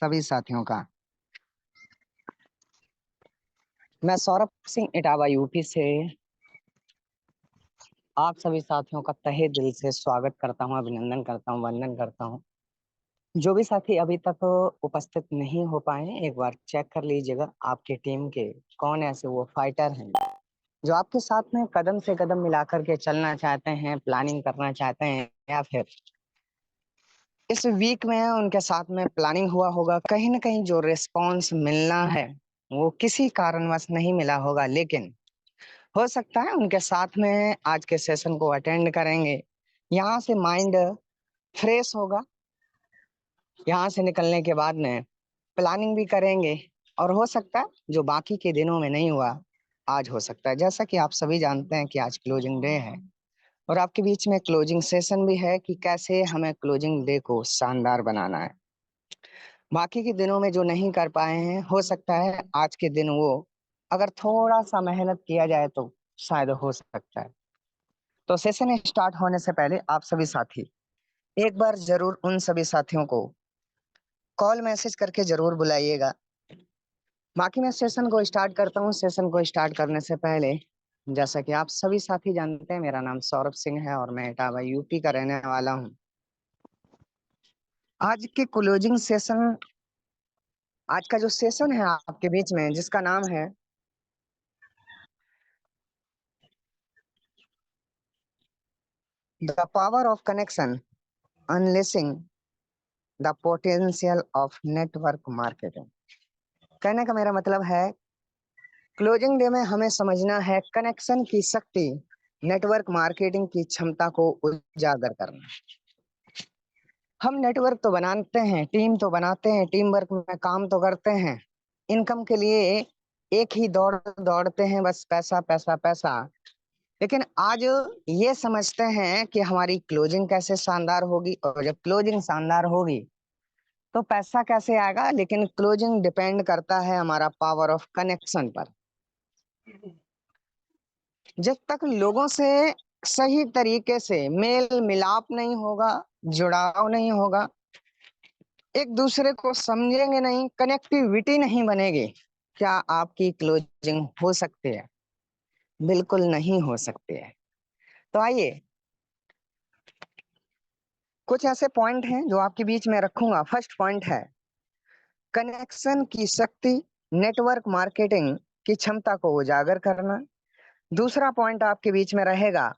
सभी साथियों का। मैं सौरभ सिंह इटावा यूपी से आप सभी साथियों का तहे दिल से स्वागत करता हूं, अभिनंदन करता हूं, वंदन करता हूं। जो भी साथी अभी तक उपस्थित नहीं हो पाए हैं, एक बार चेक कर लीजिएगा आपके टीम के कौन ऐसे वो फाइटर हैं जो आपके साथ में कदम से कदम मिलाकर के चलना चाहते हैं, प्लानिंग करना चाहते हैं, या फिर इस वीक में उनके साथ में प्लानिंग हुआ होगा, कहीं ना कहीं जो रिस्पॉन्स मिलना है वो किसी कारणवश नहीं मिला होगा, लेकिन हो सकता है उनके साथ में आज के सेशन को अटेंड करेंगे, यहाँ से माइंड फ्रेश होगा। यहाँ से निकलने के बाद में प्लानिंग भी करेंगे और हो सकता है जो बाकी के दिनों में नहीं हुआ आज हो सकता है। जैसा कि आप सभी जानते हैं कि आज क्लोजिंग डे है और आपके बीच में क्लोजिंग सेशन भी है कि कैसे हमें क्लोजिंग डे को शानदार बनाना है। बाकी के दिनों में जो नहीं कर पाए हैं, हो सकता है आज के दिन वो अगर थोड़ा सा मेहनत किया जाए तो शायद हो सकता है। तो सेशन स्टार्ट होने से पहले आप सभी साथी एक बार जरूर उन सभी साथियों को कॉल मैसेज करके जरूर बुलाइएगा। बाकी मैं सेशन को स्टार्ट करता हूँ। सेशन को स्टार्ट करने से पहले जैसा कि आप सभी साथी जानते हैं, मेरा नाम सौरभ सिंह है और मैं इटावा यूपी का रहने वाला हूँ। आज के क्लोजिंग सेशन, आज का जो सेशन है आपके बीच में, जिसका नाम है the power of connection unleashing the potential of network marketing. कहने का मेरा मतलब है क्लोजिंग डे में हमें समझना है कनेक्शन की शक्ति, नेटवर्क मार्केटिंग की क्षमता को उजागर करना। हम नेटवर्क तो बनाते हैं, टीम तो बनाते हैं, टीम वर्क में काम तो करते हैं, इनकम के लिए एक ही दौड़ दौड़ते हैं, बस पैसा पैसा पैसा। लेकिन आज ये समझते हैं कि हमारी क्लोजिंग कैसे शानदार होगी, और जब क्लोजिंग शानदार होगी तो पैसा कैसे आएगा। लेकिन क्लोजिंग डिपेंड करता है हमारा पावर ऑफ कनेक्शन पर। जब तक लोगों से सही तरीके से मेल मिलाप नहीं होगा, जुड़ाव नहीं होगा, एक दूसरे को समझेंगे नहीं, कनेक्टिविटी नहीं बनेगी, क्या आपकी क्लोजिंग हो सकती है? बिल्कुल नहीं हो सकती है। तो आइए कुछ ऐसे पॉइंट हैं जो आपके बीच में रखूंगा। फर्स्ट पॉइंट है कनेक्शन की शक्ति, नेटवर्क मार्केटिंग की क्षमता को उजागर करना। दूसरा पॉइंट आपके बीच में रहेगा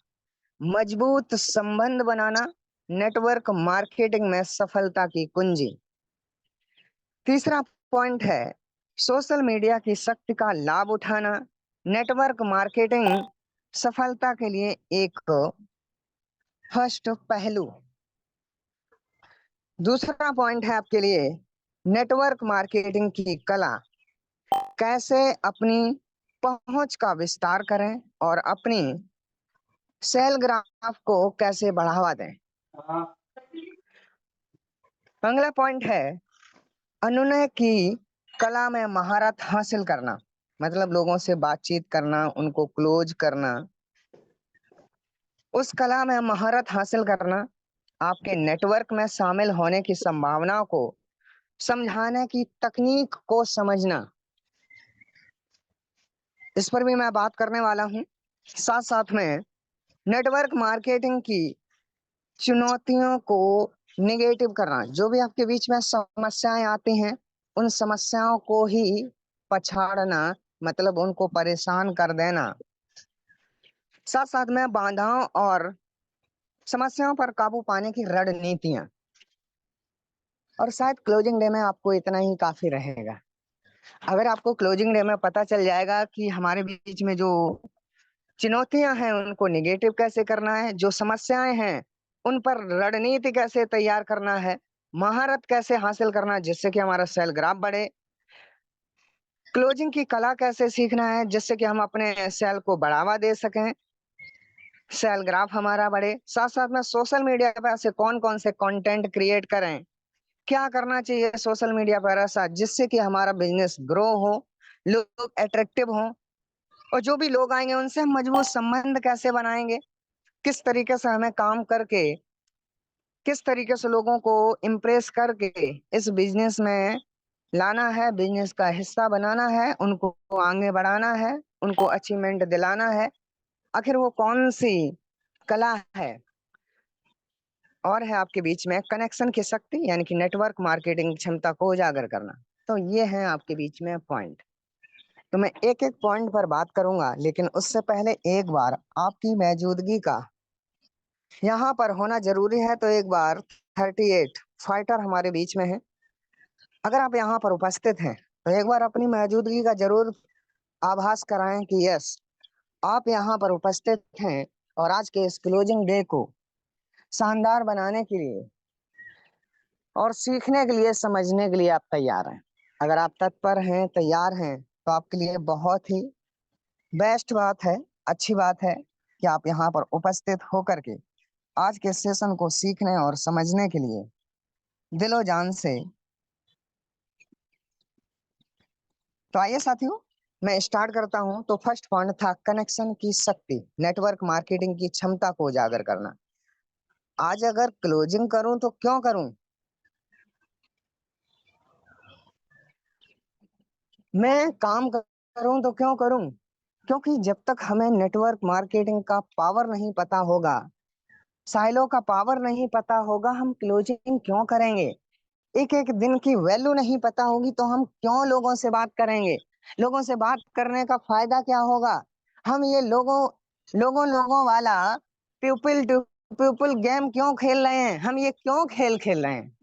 मजबूत संबंध बनाना, नेटवर्क मार्केटिंग में सफलता की कुंजी। तीसरा पॉइंट है सोशल मीडिया की शक्ति का लाभ उठाना, नेटवर्क मार्केटिंग सफलता के लिए एक फर्स्ट पहलू। दूसरा पॉइंट है आपके लिए नेटवर्क मार्केटिंग की कला, कैसे अपनी पहुंच का विस्तार करें और अपनी सेल ग्राफ को कैसे बढ़ावा दें। अगला पॉइंट है अनुनय की कला में महारत हासिल करना, मतलब लोगों से बातचीत करना, उनको क्लोज करना, उस कला में महारत हासिल करना, आपके नेटवर्क में शामिल होने की संभावना को समझाने की तकनीक को समझना, इस पर भी मैं बात करने वाला हूं। साथ साथ में नेटवर्क मार्केटिंग की चुनौतियों को निगेटिव करना, जो भी आपके बीच में समस्याएं आती हैं उन समस्याओं को ही पछाड़ना, मतलब उनको परेशान कर देना। साथ साथ में बाधाओं और समस्याओं पर काबू पाने की रणनीतियां। और शायद क्लोजिंग डे में आपको इतना ही काफी रहेगा। अगर आपको क्लोजिंग डे में पता चल जाएगा कि हमारे बीच में जो चुनौतियां हैं उनको निगेटिव कैसे करना है, जो समस्याएं हैं उन पर रणनीति कैसे तैयार करना है, महारत कैसे हासिल करना है जिससे कि हमारा सेल ग्राफ बढ़े, क्लोजिंग की कला कैसे सीखना है जिससे कि हम अपने सेल को बढ़ावा दे सकें, सेल ग्राफ हमारा बढ़े। साथ साथ में सोशल मीडिया पर ऐसे कौन कौन से कंटेंट क्रिएट करें, क्या करना चाहिए सोशल मीडिया पर ऐसा जिससे कि हमारा बिजनेस ग्रो हो, लोग अट्रैक्टिव हो, और जो भी लोग आएंगे उनसे हम मजबूत संबंध कैसे बनाएंगे, किस तरीके से हमें काम करके, किस तरीके से लोगों को इम्प्रेस करके इस बिजनेस में लाना है, बिजनेस का हिस्सा बनाना है, उनको आगे बढ़ाना है, उनको अचीवमेंट दिलाना है। आखिर वो कौन सी कला है? और है आपके बीच में कनेक्शन की शक्ति, यानी कि नेटवर्क मार्केटिंग क्षमता को उजागर करना। तो ये है आपके बीच में पॉइंट। तो मैं एक एक पॉइंट पर बात करूंगा, लेकिन उससे पहले एक बार आपकी मौजूदगी का यहाँ पर होना जरूरी है। तो एक बार 38 फाइटर हमारे बीच में है। अगर आप यहाँ पर उपस्थित हैं तो एक बार अपनी मौजूदगी का जरूर आभास कराएं कि यस, आप यहाँ पर उपस्थित हैं और आज के इस क्लोजिंग डे को शानदार बनाने के लिए और सीखने के लिए, समझने के लिए आप तैयार हैं। अगर आप तत्पर हैं, तैयार हैं, तो आपके लिए बहुत ही बेस्ट बात है, अच्छी बात है कि आप यहाँ पर उपस्थित होकर के आज के सेशन को सीखने और समझने के लिए दिलो जान से। तो आइए साथियों, मैं स्टार्ट करता हूं। तो फर्स्ट पॉइंट था कनेक्शन की शक्ति, नेटवर्क मार्केटिंग की क्षमता को उजागर करना। आज अगर क्लोजिंग करूं तो क्यों करूं? मैं काम करूं तो क्यों करूं? क्योंकि जब तक हमें नेटवर्क मार्केटिंग का पावर नहीं पता होगा, साइलो का पावर नहीं पता होगा, हम क्लोजिंग क्यों करेंगे? एक एक दिन की वैल्यू नहीं पता होगी तो हम क्यों लोगों से बात करेंगे? लोगों से बात करने का फायदा क्या होगा? हम ये लोगों लोगों लोगों वाला पीपल टू पीपल गेम क्यों खेल रहे हैं? हम ये क्यों खेल खेल रहे हैं?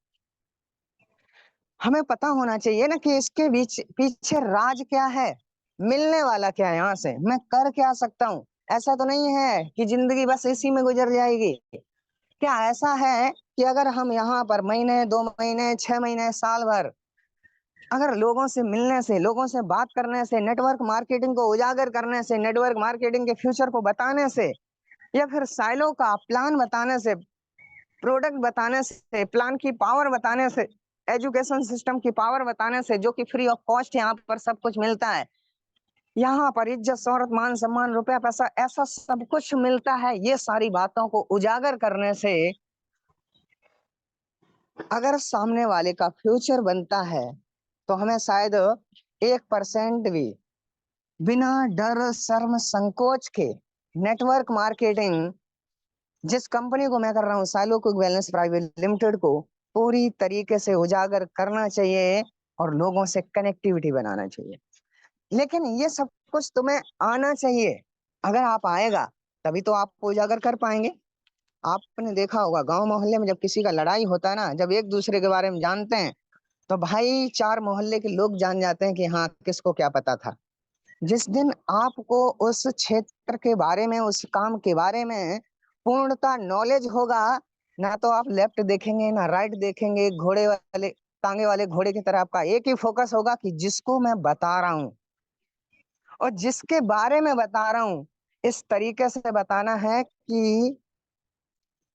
हमें पता होना चाहिए ना कि इसके बीच पीछे राज क्या है, मिलने वाला क्या है, यहाँ से मैं कर क्या सकता हूँ। ऐसा तो नहीं है कि जिंदगी बस इसी में गुजर जाएगी। क्या ऐसा है कि अगर हम यहाँ पर महीने, 2 महीने, 6 महीने, साल भर अगर लोगों से मिलने से, लोगों से बात करने से, नेटवर्क मार्केटिंग को उजागर करने से, नेटवर्क मार्केटिंग के फ्यूचर को बताने से, या फिर साइलो का प्लान बताने से, प्रोडक्ट बताने से, प्लान की पावर बताने से, एजुकेशन सिस्टम की पावर बताने से, जो कि फ्री ऑफ कॉस्ट यहाँ पर सब कुछ मिलता है। यहाँ पर इज्जत, शोहरत, मान सम्मान, रुपया, पैसा, ऐसा सब कुछ मिलता है। ये सारी बातों को उजागर करने से अगर सामने वाले का फ्यूचर बनता है तो हमें शायद 1% भी बिना डर, शर्म, संकोच के नेटवर्क मार्केटिंग जिस कंपनी को मैं कर रहा हूँ, silo quick wellness private limited को पूरी तरीके से उजागर करना चाहिए और लोगों से कनेक्टिविटी बनाना चाहिए। लेकिन ये सब कुछ तुम्हें आना चाहिए। अगर आप आएगा तभी तो आप उजागर कर पाएंगे। आपने देखा होगा गांव मोहल्ले में जब किसी का लड़ाई होता है ना, जब एक दूसरे के बारे में जानते हैं तो भाई 4 मोहल्ले के लोग जान जाते हैं कि हाँ, किसको क्या पता था। जिस दिन आपको उस क्षेत्र के बारे में, उस काम के बारे में पूर्णता नॉलेज होगा, ना तो आप लेफ्ट देखेंगे ना राइट देखेंगे, घोड़े वाले, टांगे वाले घोड़े की तरह आपका एक ही फोकस होगा कि जिसको मैं बता रहा हूँ और जिसके बारे में बता रहा हूँ, इस तरीके से बताना है कि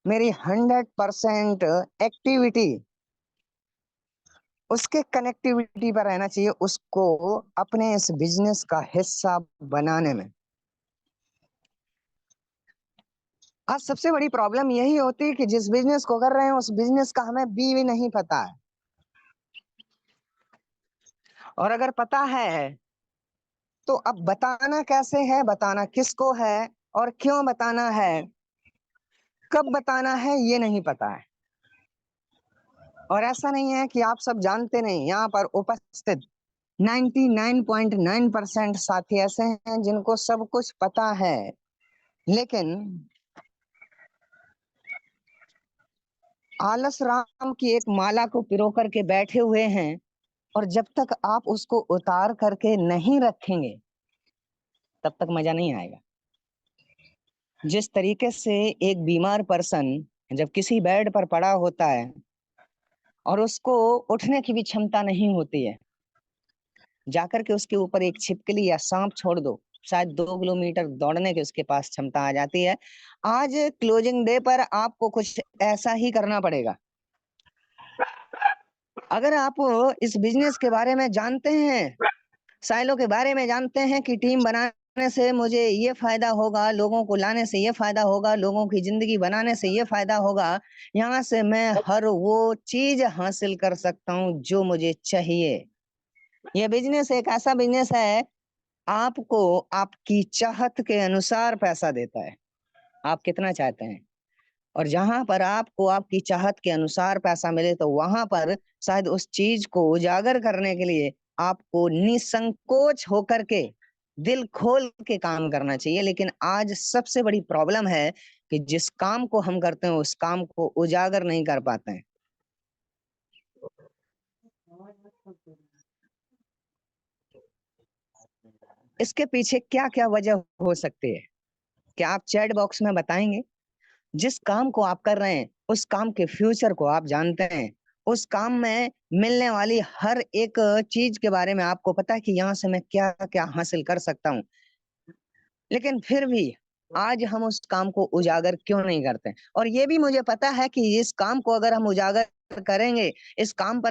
मेरी 100% एक्टिविटी उसके कनेक्टिविटी पर रहना चाहिए, उसको अपने इस बिजनेस का हिस्सा बनाने में। आज सबसे बड़ी प्रॉब्लम यही होती है कि जिस बिजनेस को कर रहे हैं उस बिजनेस का हमें बी भी नहीं पता है, और अगर पता है तो अब बताना कैसे है, बताना किसको है और क्यों बताना है, कब बताना है, ये नहीं पता है। और ऐसा नहीं है कि आप सब जानते नहीं, यहाँ पर उपस्थित 99.9% साथी ऐसे हैं जिनको सब कुछ पता है, लेकिन आलस राम की एक माला को पिरो करके बैठे हुए हैं। और जब तक आप उसको उतार करके नहीं रखेंगे तब तक मजा नहीं आएगा। जिस तरीके से एक बीमार पर्सन जब किसी बेड पर पड़ा होता है और उसको उठने की भी क्षमता नहीं होती है, जाकर के उसके ऊपर एक छिपकली या सांप छोड़ दो, शायद 2 किलोमीटर दौड़ने की उसके पास क्षमता आ जाती है। आज क्लोजिंग डे पर आपको कुछ ऐसा ही करना पड़ेगा। अगर आप इस बिजनेस के बारे में जानते हैं, साइलो के बारे में जानते हैं कि टीम बनाने से मुझे ये फायदा होगा, लोगों को लाने से ये फायदा होगा, लोगों की जिंदगी बनाने से ये फायदा होगा, यहाँ से मैं हर वो चीज हासिल कर सकता हूँ जो मुझे चाहिए, ये बिजनेस एक ऐसा बिजनेस है, आपको आपकी चाहत के अनुसार पैसा देता है, आप कितना चाहते हैं। और जहां पर आपको आपकी चाहत के अनुसार पैसा मिले तो वहां पर शायद उस चीज को उजागर करने के लिए आपको निसंकोच होकर के दिल खोल के काम करना चाहिए। लेकिन आज सबसे बड़ी प्रॉब्लम है कि जिस काम को हम करते हैं उस काम को उजागर नहीं कर पाते हैं। इसके पीछे क्या क्या वजह हो सकती है, क्या आप चैट बॉक्स में बताएंगे? जिस काम को आप कर रहे हैं उस काम के फ्यूचर को आप जानते हैं, उस काम में मिलने वाली हर एक चीज के बारे में आपको पता है कि यहाँ से मैं क्या क्या हासिल कर सकता हूँ, लेकिन फिर भी आज हम उस काम को उजागर क्यों नहीं करते? और ये भी मुझे पता है कि इस काम को अगर हम उजागर करेंगे, इस काम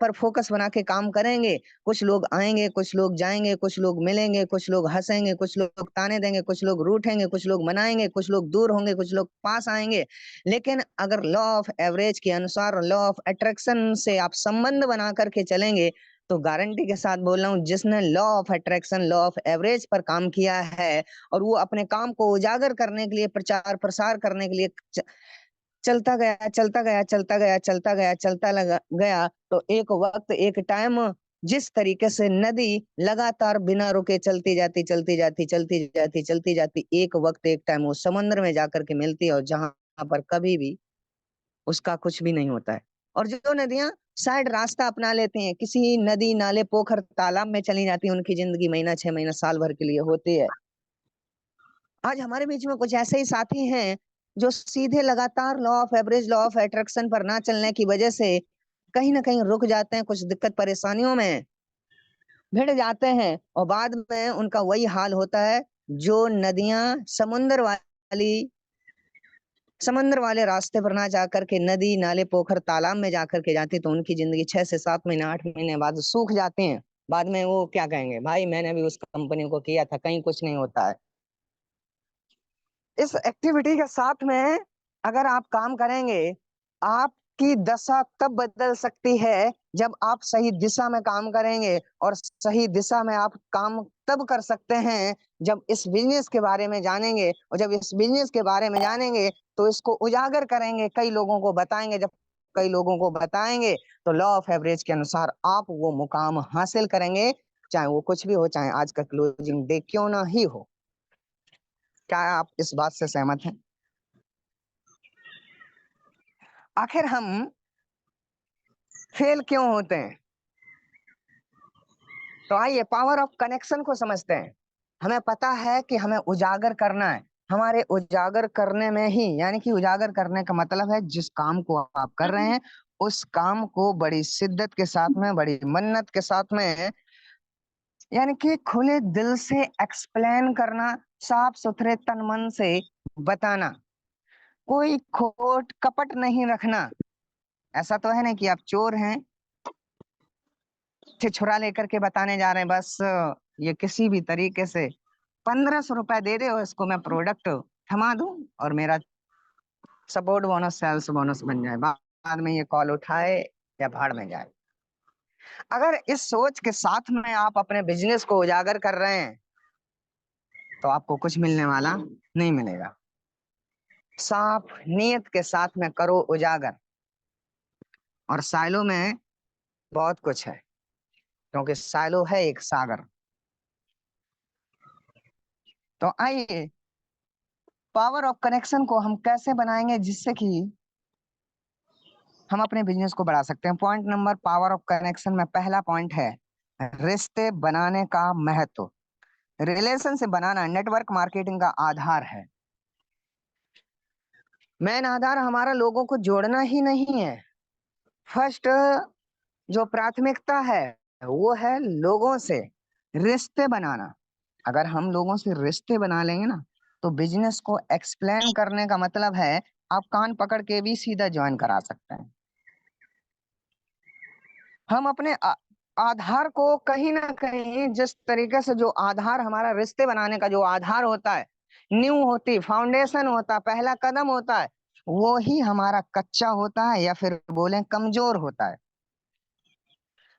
पर फोकस बना के काम करेंगे, कुछ लोग आएंगे, कुछ लोग जाएंगे, कुछ लोग मिलेंगे, कुछ लोग हंसेंगे, कुछ लोग ताने देंगे, कुछ लोग रूठेंगे, कुछ लोग मनाएंगे, कुछ लोग दूर होंगे, कुछ लोग पास आएंगे। लेकिन अगर लॉ ऑफ एवरेज के अनुसार, लॉ ऑफ अट्रैक्शन से आप संबंध बना करके चलेंगे तो गारंटी के साथ बोल रहा हूँ, जिसने law of attraction, law of average पर काम किया है और वो अपने काम को उजागर करने के लिए, प्रचार प्रसार करने के लिए चलता गया, चलता गया, चलता गया, चलता गया, चलता लगा गया, तो एक वक्त, एक टाइम, जिस तरीके से नदी लगातार बिना रुके चलती जाती, चलती जाती, चलती जाती, चलती जाती, एक वक्त, एक टाइम वो समुद्र में जाकर के मिलती है और जहां पर कभी भी उसका कुछ भी नहीं होता है। और जो नदियां शायद रास्ता अपना लेती हैं, किसी नदी, नाले, पोखर, तालाब में चली जाती हैं, उनकी जिंदगी महीना, 6 महीना, साल भर के लिए होती है। आज हमारे बीच में कुछ ऐसे ही साथी हैं जो सीधे लगातार law of average, law of attraction पर ना चलने की वजह से कहीं ना कहीं रुक जाते हैं, कुछ दिक्कत परेशानियों में भिड़ जाते हैं और बाद में उनका वही हाल होता है जो नदियां समंदर वाले रास्ते पर ना जाकर के नदी, नाले, पोखर, तालाब में जाकर के जाती तो उनकी जिंदगी 6 से 7 महीने, 8 महीने बाद सूख जाती है। बाद में वो क्या कहेंगे, भाई मैंने भी उस कंपनी को किया था, कहीं कुछ नहीं होता है। इस एक्टिविटी के साथ में अगर आप काम करेंगे, आपकी दशा तब बदल सकती है जब आप सही दिशा में काम करेंगे। और सही दिशा में आप काम तब कर सकते हैं जब इस बिजनेस के बारे में जानेंगे, और जब इस बिजनेस के बारे में जानेंगे तो इसको उजागर करेंगे, कई लोगों को बताएंगे। जब कई लोगों को बताएंगे तो लॉ ऑफ एवरेज के अनुसार आप वो मुकाम हासिल करेंगे, चाहे वो कुछ भी हो, चाहे आज का क्लोजिंग डे क्यों ना ही हो। क्या आप इस बात से सहमत हैं? आखिर हम फेल क्यों होते हैं? तो आइए पावर ऑफ कनेक्शन को समझते हैं। हमें पता है कि हमें उजागर करना है, हमारे उजागर करने में ही, यानी कि उजागर करने का मतलब है जिस काम को आप कर रहे हैं उस काम को बड़ी शिद्दत के साथ में, बड़ी मन्नत के साथ में, यानी कि खुले दिल से एक्सप्लेन करना, साफ सुथरे तन मन से बताना, कोई खोट कपट नहीं रखना। ऐसा तो है नहीं कि आप चोर हैं, छुरा लेकर के बताने जा रहे हैं, बस ये किसी भी तरीके से 1500 रुपए दे दे और इसको मैं प्रोडक्ट थमा दूं और मेरा सपोर्ट बोनस, सेल्स बोनस बन जाए, बाद में ये कॉल उठाए या भाड़ में जाए। अगर इस सोच के साथ में आप अपने बिजनेस को उजागर कर रहे हैं तो आपको कुछ मिलने वाला नहीं मिलेगा। साफ नियत के साथ में करो उजागर, और साइलो में बहुत कुछ है, क्योंकि साइलो है एक सागर। तो आइए पावर ऑफ कनेक्शन को हम कैसे बनाएंगे जिससे कि हम अपने बिजनेस को बढ़ा सकते हैं। Point number power of connection में पहला पॉइंट है रिश्ते बनाने का महत्व। रिलेशन से बनाना नेटवर्क मार्केटिंग का आधार है। मेन आधार हमारा लोगों को जोड़ना ही नहीं है। फर्स्ट जो प्राथमिकता है वो है लोगों से रिश्ते बनाना। अगर हम लोगों से रिश्ते बना लेंगे ना तो बिजनेस को एक्सप्लेन करने का मतलब है आप कान पकड़ के भी सीधा ज्वाइन करा सकते हैं। हम अपने आधार को कहीं ना कहीं, जिस तरीके से जो आधार हमारा रिश्ते बनाने का जो आधार होता है, नींव होती, फाउंडेशन होता, पहला कदम होता है, वो ही हमारा कच्चा होता है या फिर बोलें कमजोर होता है।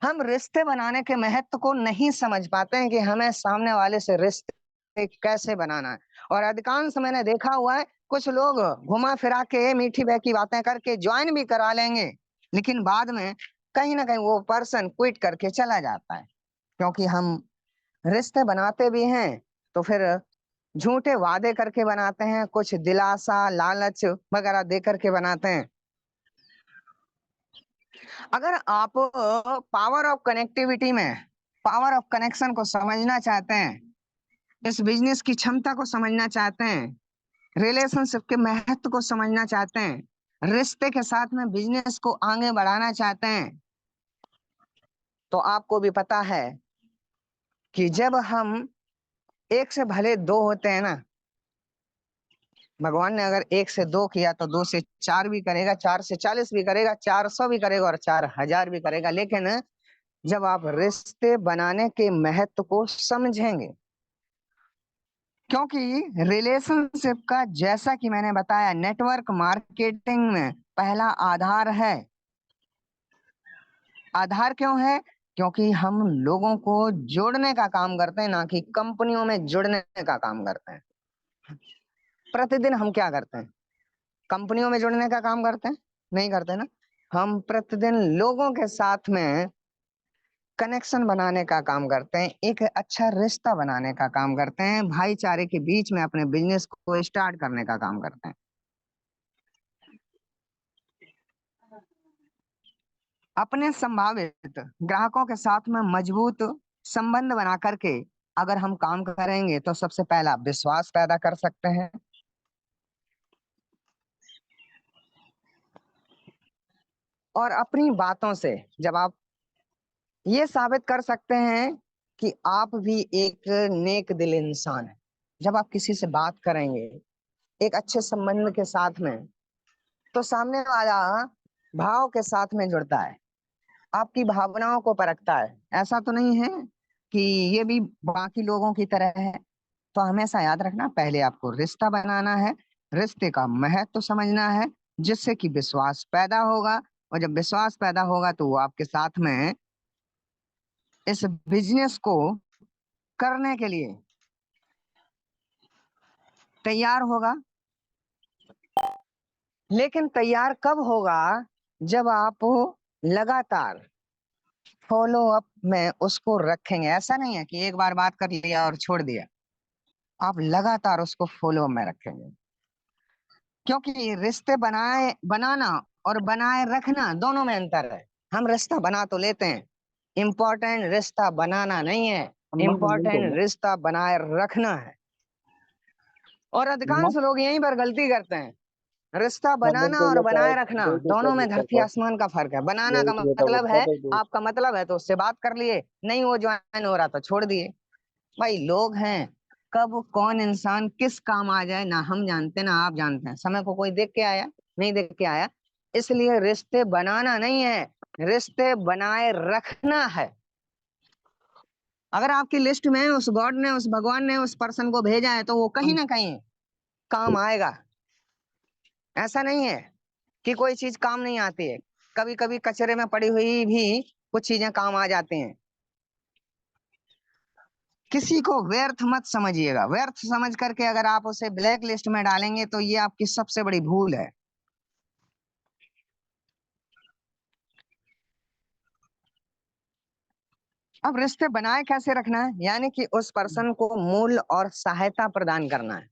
हम रिश्ते बनाने के महत्व को नहीं समझ पाते हैं कि हमें सामने वाले से रिश्ते कैसे बनाना है। और अधिकांश मैंने देखा हुआ है, कुछ लोग घुमा फिरा के मीठी बहकी बातें करके ज्वाइन भी करा लेंगे, लेकिन बाद में कहीं ना कहीं वो पर्सन क्विट करके चला जाता है। क्योंकि हम रिश्ते बनाते भी हैं तो फिर झूठे वादे करके बनाते हैं, कुछ दिलासा लालच वगैरह दे करके बनाते हैं। अगर आप पावर ऑफ कनेक्टिविटी में, पावर ऑफ कनेक्शन को समझना चाहते हैं, इस बिजनेस की क्षमता को समझना चाहते हैं, रिलेशनशिप के महत्व को समझना चाहते हैं, रिश्ते के साथ में बिजनेस को आगे बढ़ाना चाहते हैं, तो आपको भी पता है कि जब हम एक से भले दो होते हैं ना, भगवान ने अगर एक से दो किया तो दो से चार भी करेगा, चार से 40 भी करेगा, 400 भी करेगा और 4000 भी करेगा। लेकिन जब आप रिश्ते बनाने के महत्व को समझेंगे, क्योंकि रिलेशनशिप का, जैसा कि मैंने बताया, नेटवर्क मार्केटिंग में पहला आधार है। आधार क्यों है? क्योंकि हम लोगों को जोड़ने का काम करते हैं, ना कि कंपनियों में जुड़ने का काम करते हैं। प्रतिदिन हम क्या करते हैं? कंपनियों में जुड़ने का काम करते हैं? नहीं करते ना। हम प्रतिदिन लोगों के साथ में कनेक्शन बनाने का काम करते हैं, एक अच्छा रिश्ता बनाने का काम करते हैं, भाईचारे के बीच में अपने बिजनेस को स्टार्ट करने का काम करते हैं। अपने संभावित ग्राहकों के साथ में मजबूत संबंध बना करके अगर हम काम करेंगे तो सबसे पहला विश्वास पैदा कर सकते हैं। और अपनी बातों से जब आप ये साबित कर सकते हैं कि आप भी एक नेक दिल इंसान है, जब आप किसी से बात करेंगे एक अच्छे संबंध के साथ में, तो सामने वाला भाव के साथ में जुड़ता है, आपकी भावनाओं को परखता है। ऐसा तो नहीं है कि ये भी बाकी लोगों की तरह है। तो हमेशा याद रखना, पहले आपको रिश्ता बनाना है, रिश्ते का महत्व तो समझना है, जिससे कि विश्वास पैदा होगा। और जब विश्वास पैदा होगा तो वो आपके साथ में इस बिजनेस को करने के लिए तैयार होगा। लेकिन तैयार कब होगा? जब आप लगातार फॉलो अप में उसको रखेंगे। ऐसा नहीं है कि एक बार बात कर लिया और छोड़ दिया, आप लगातार उसको फॉलो में रखेंगे। क्योंकि रिश्ते बनाना और बनाए रखना दोनों में अंतर है। हम रिश्ता बना तो लेते हैं, इम्पोर्टेंट रिश्ता बनाना नहीं है, इम्पोर्टेंट रिश्ता बनाए रखना है। और अधिकांश लोग यहीं पर गलती करते हैं। रिश्ता बनाना और बनाए रखना दोनों में धरती आसमान का फर्क है। बनाना का मतलब है, आपका मतलब है तो उससे बात कर लिए, नहीं वो ज्वाइन हो रहा तो छोड़ दिए। भाई लोग हैं, कब कौन इंसान किस काम आ जाए ना हम जानते ना आप जानते हैं। समय को कोई देख के आया? नहीं देख के आया। इसलिए रिश्ते बनाना नहीं है, रिश्ते बनाए रखना है। अगर आपकी लिस्ट में उस गॉड ने, उस भगवान ने उस पर्सन को भेजा है तो वो कहीं ना कहीं काम आएगा। ऐसा नहीं है कि कोई चीज काम नहीं आती है। कभी कभी कचरे में पड़ी हुई भी कुछ चीजें काम आ जाती हैं। किसी को व्यर्थ मत समझिएगा। व्यर्थ समझ करके अगर आप उसे ब्लैक लिस्ट में डालेंगे तो ये आपकी सबसे बड़ी भूल है। अब रिश्ते बनाए कैसे रखना है? यानी कि उस पर्सन को मूल्य और सहायता प्रदान करना है।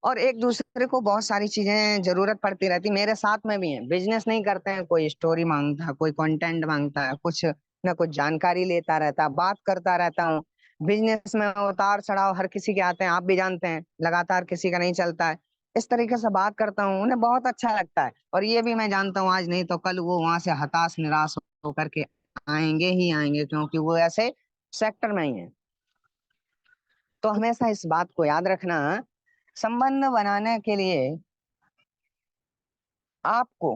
और एक दूसरे को बहुत सारी चीजें जरूरत पड़ती रहती, मेरे साथ में भी है। बिजनेस नहीं करते हैं, कोई स्टोरी मांगता है, कोई कंटेंट मांगता है, कुछ ना कुछ जानकारी लेता रहता है, बात करता रहता हूँ। बिजनेस में उतार चढ़ाव हर किसी के आते हैं, आप भी जानते हैं, लगातार किसी का नहीं चलता है। इस तरीके से बात करता हूँ, उन्हें बहुत अच्छा लगता है। और ये भी मैं जानता हूँ आज नहीं तो कल वो वहां से हताश निराश होकर के आएंगे ही आएंगे, क्योंकि वो ऐसे सेक्टर में ही है। तो हमेशा इस बात को याद रखना, संबंध बनाने के लिए आपको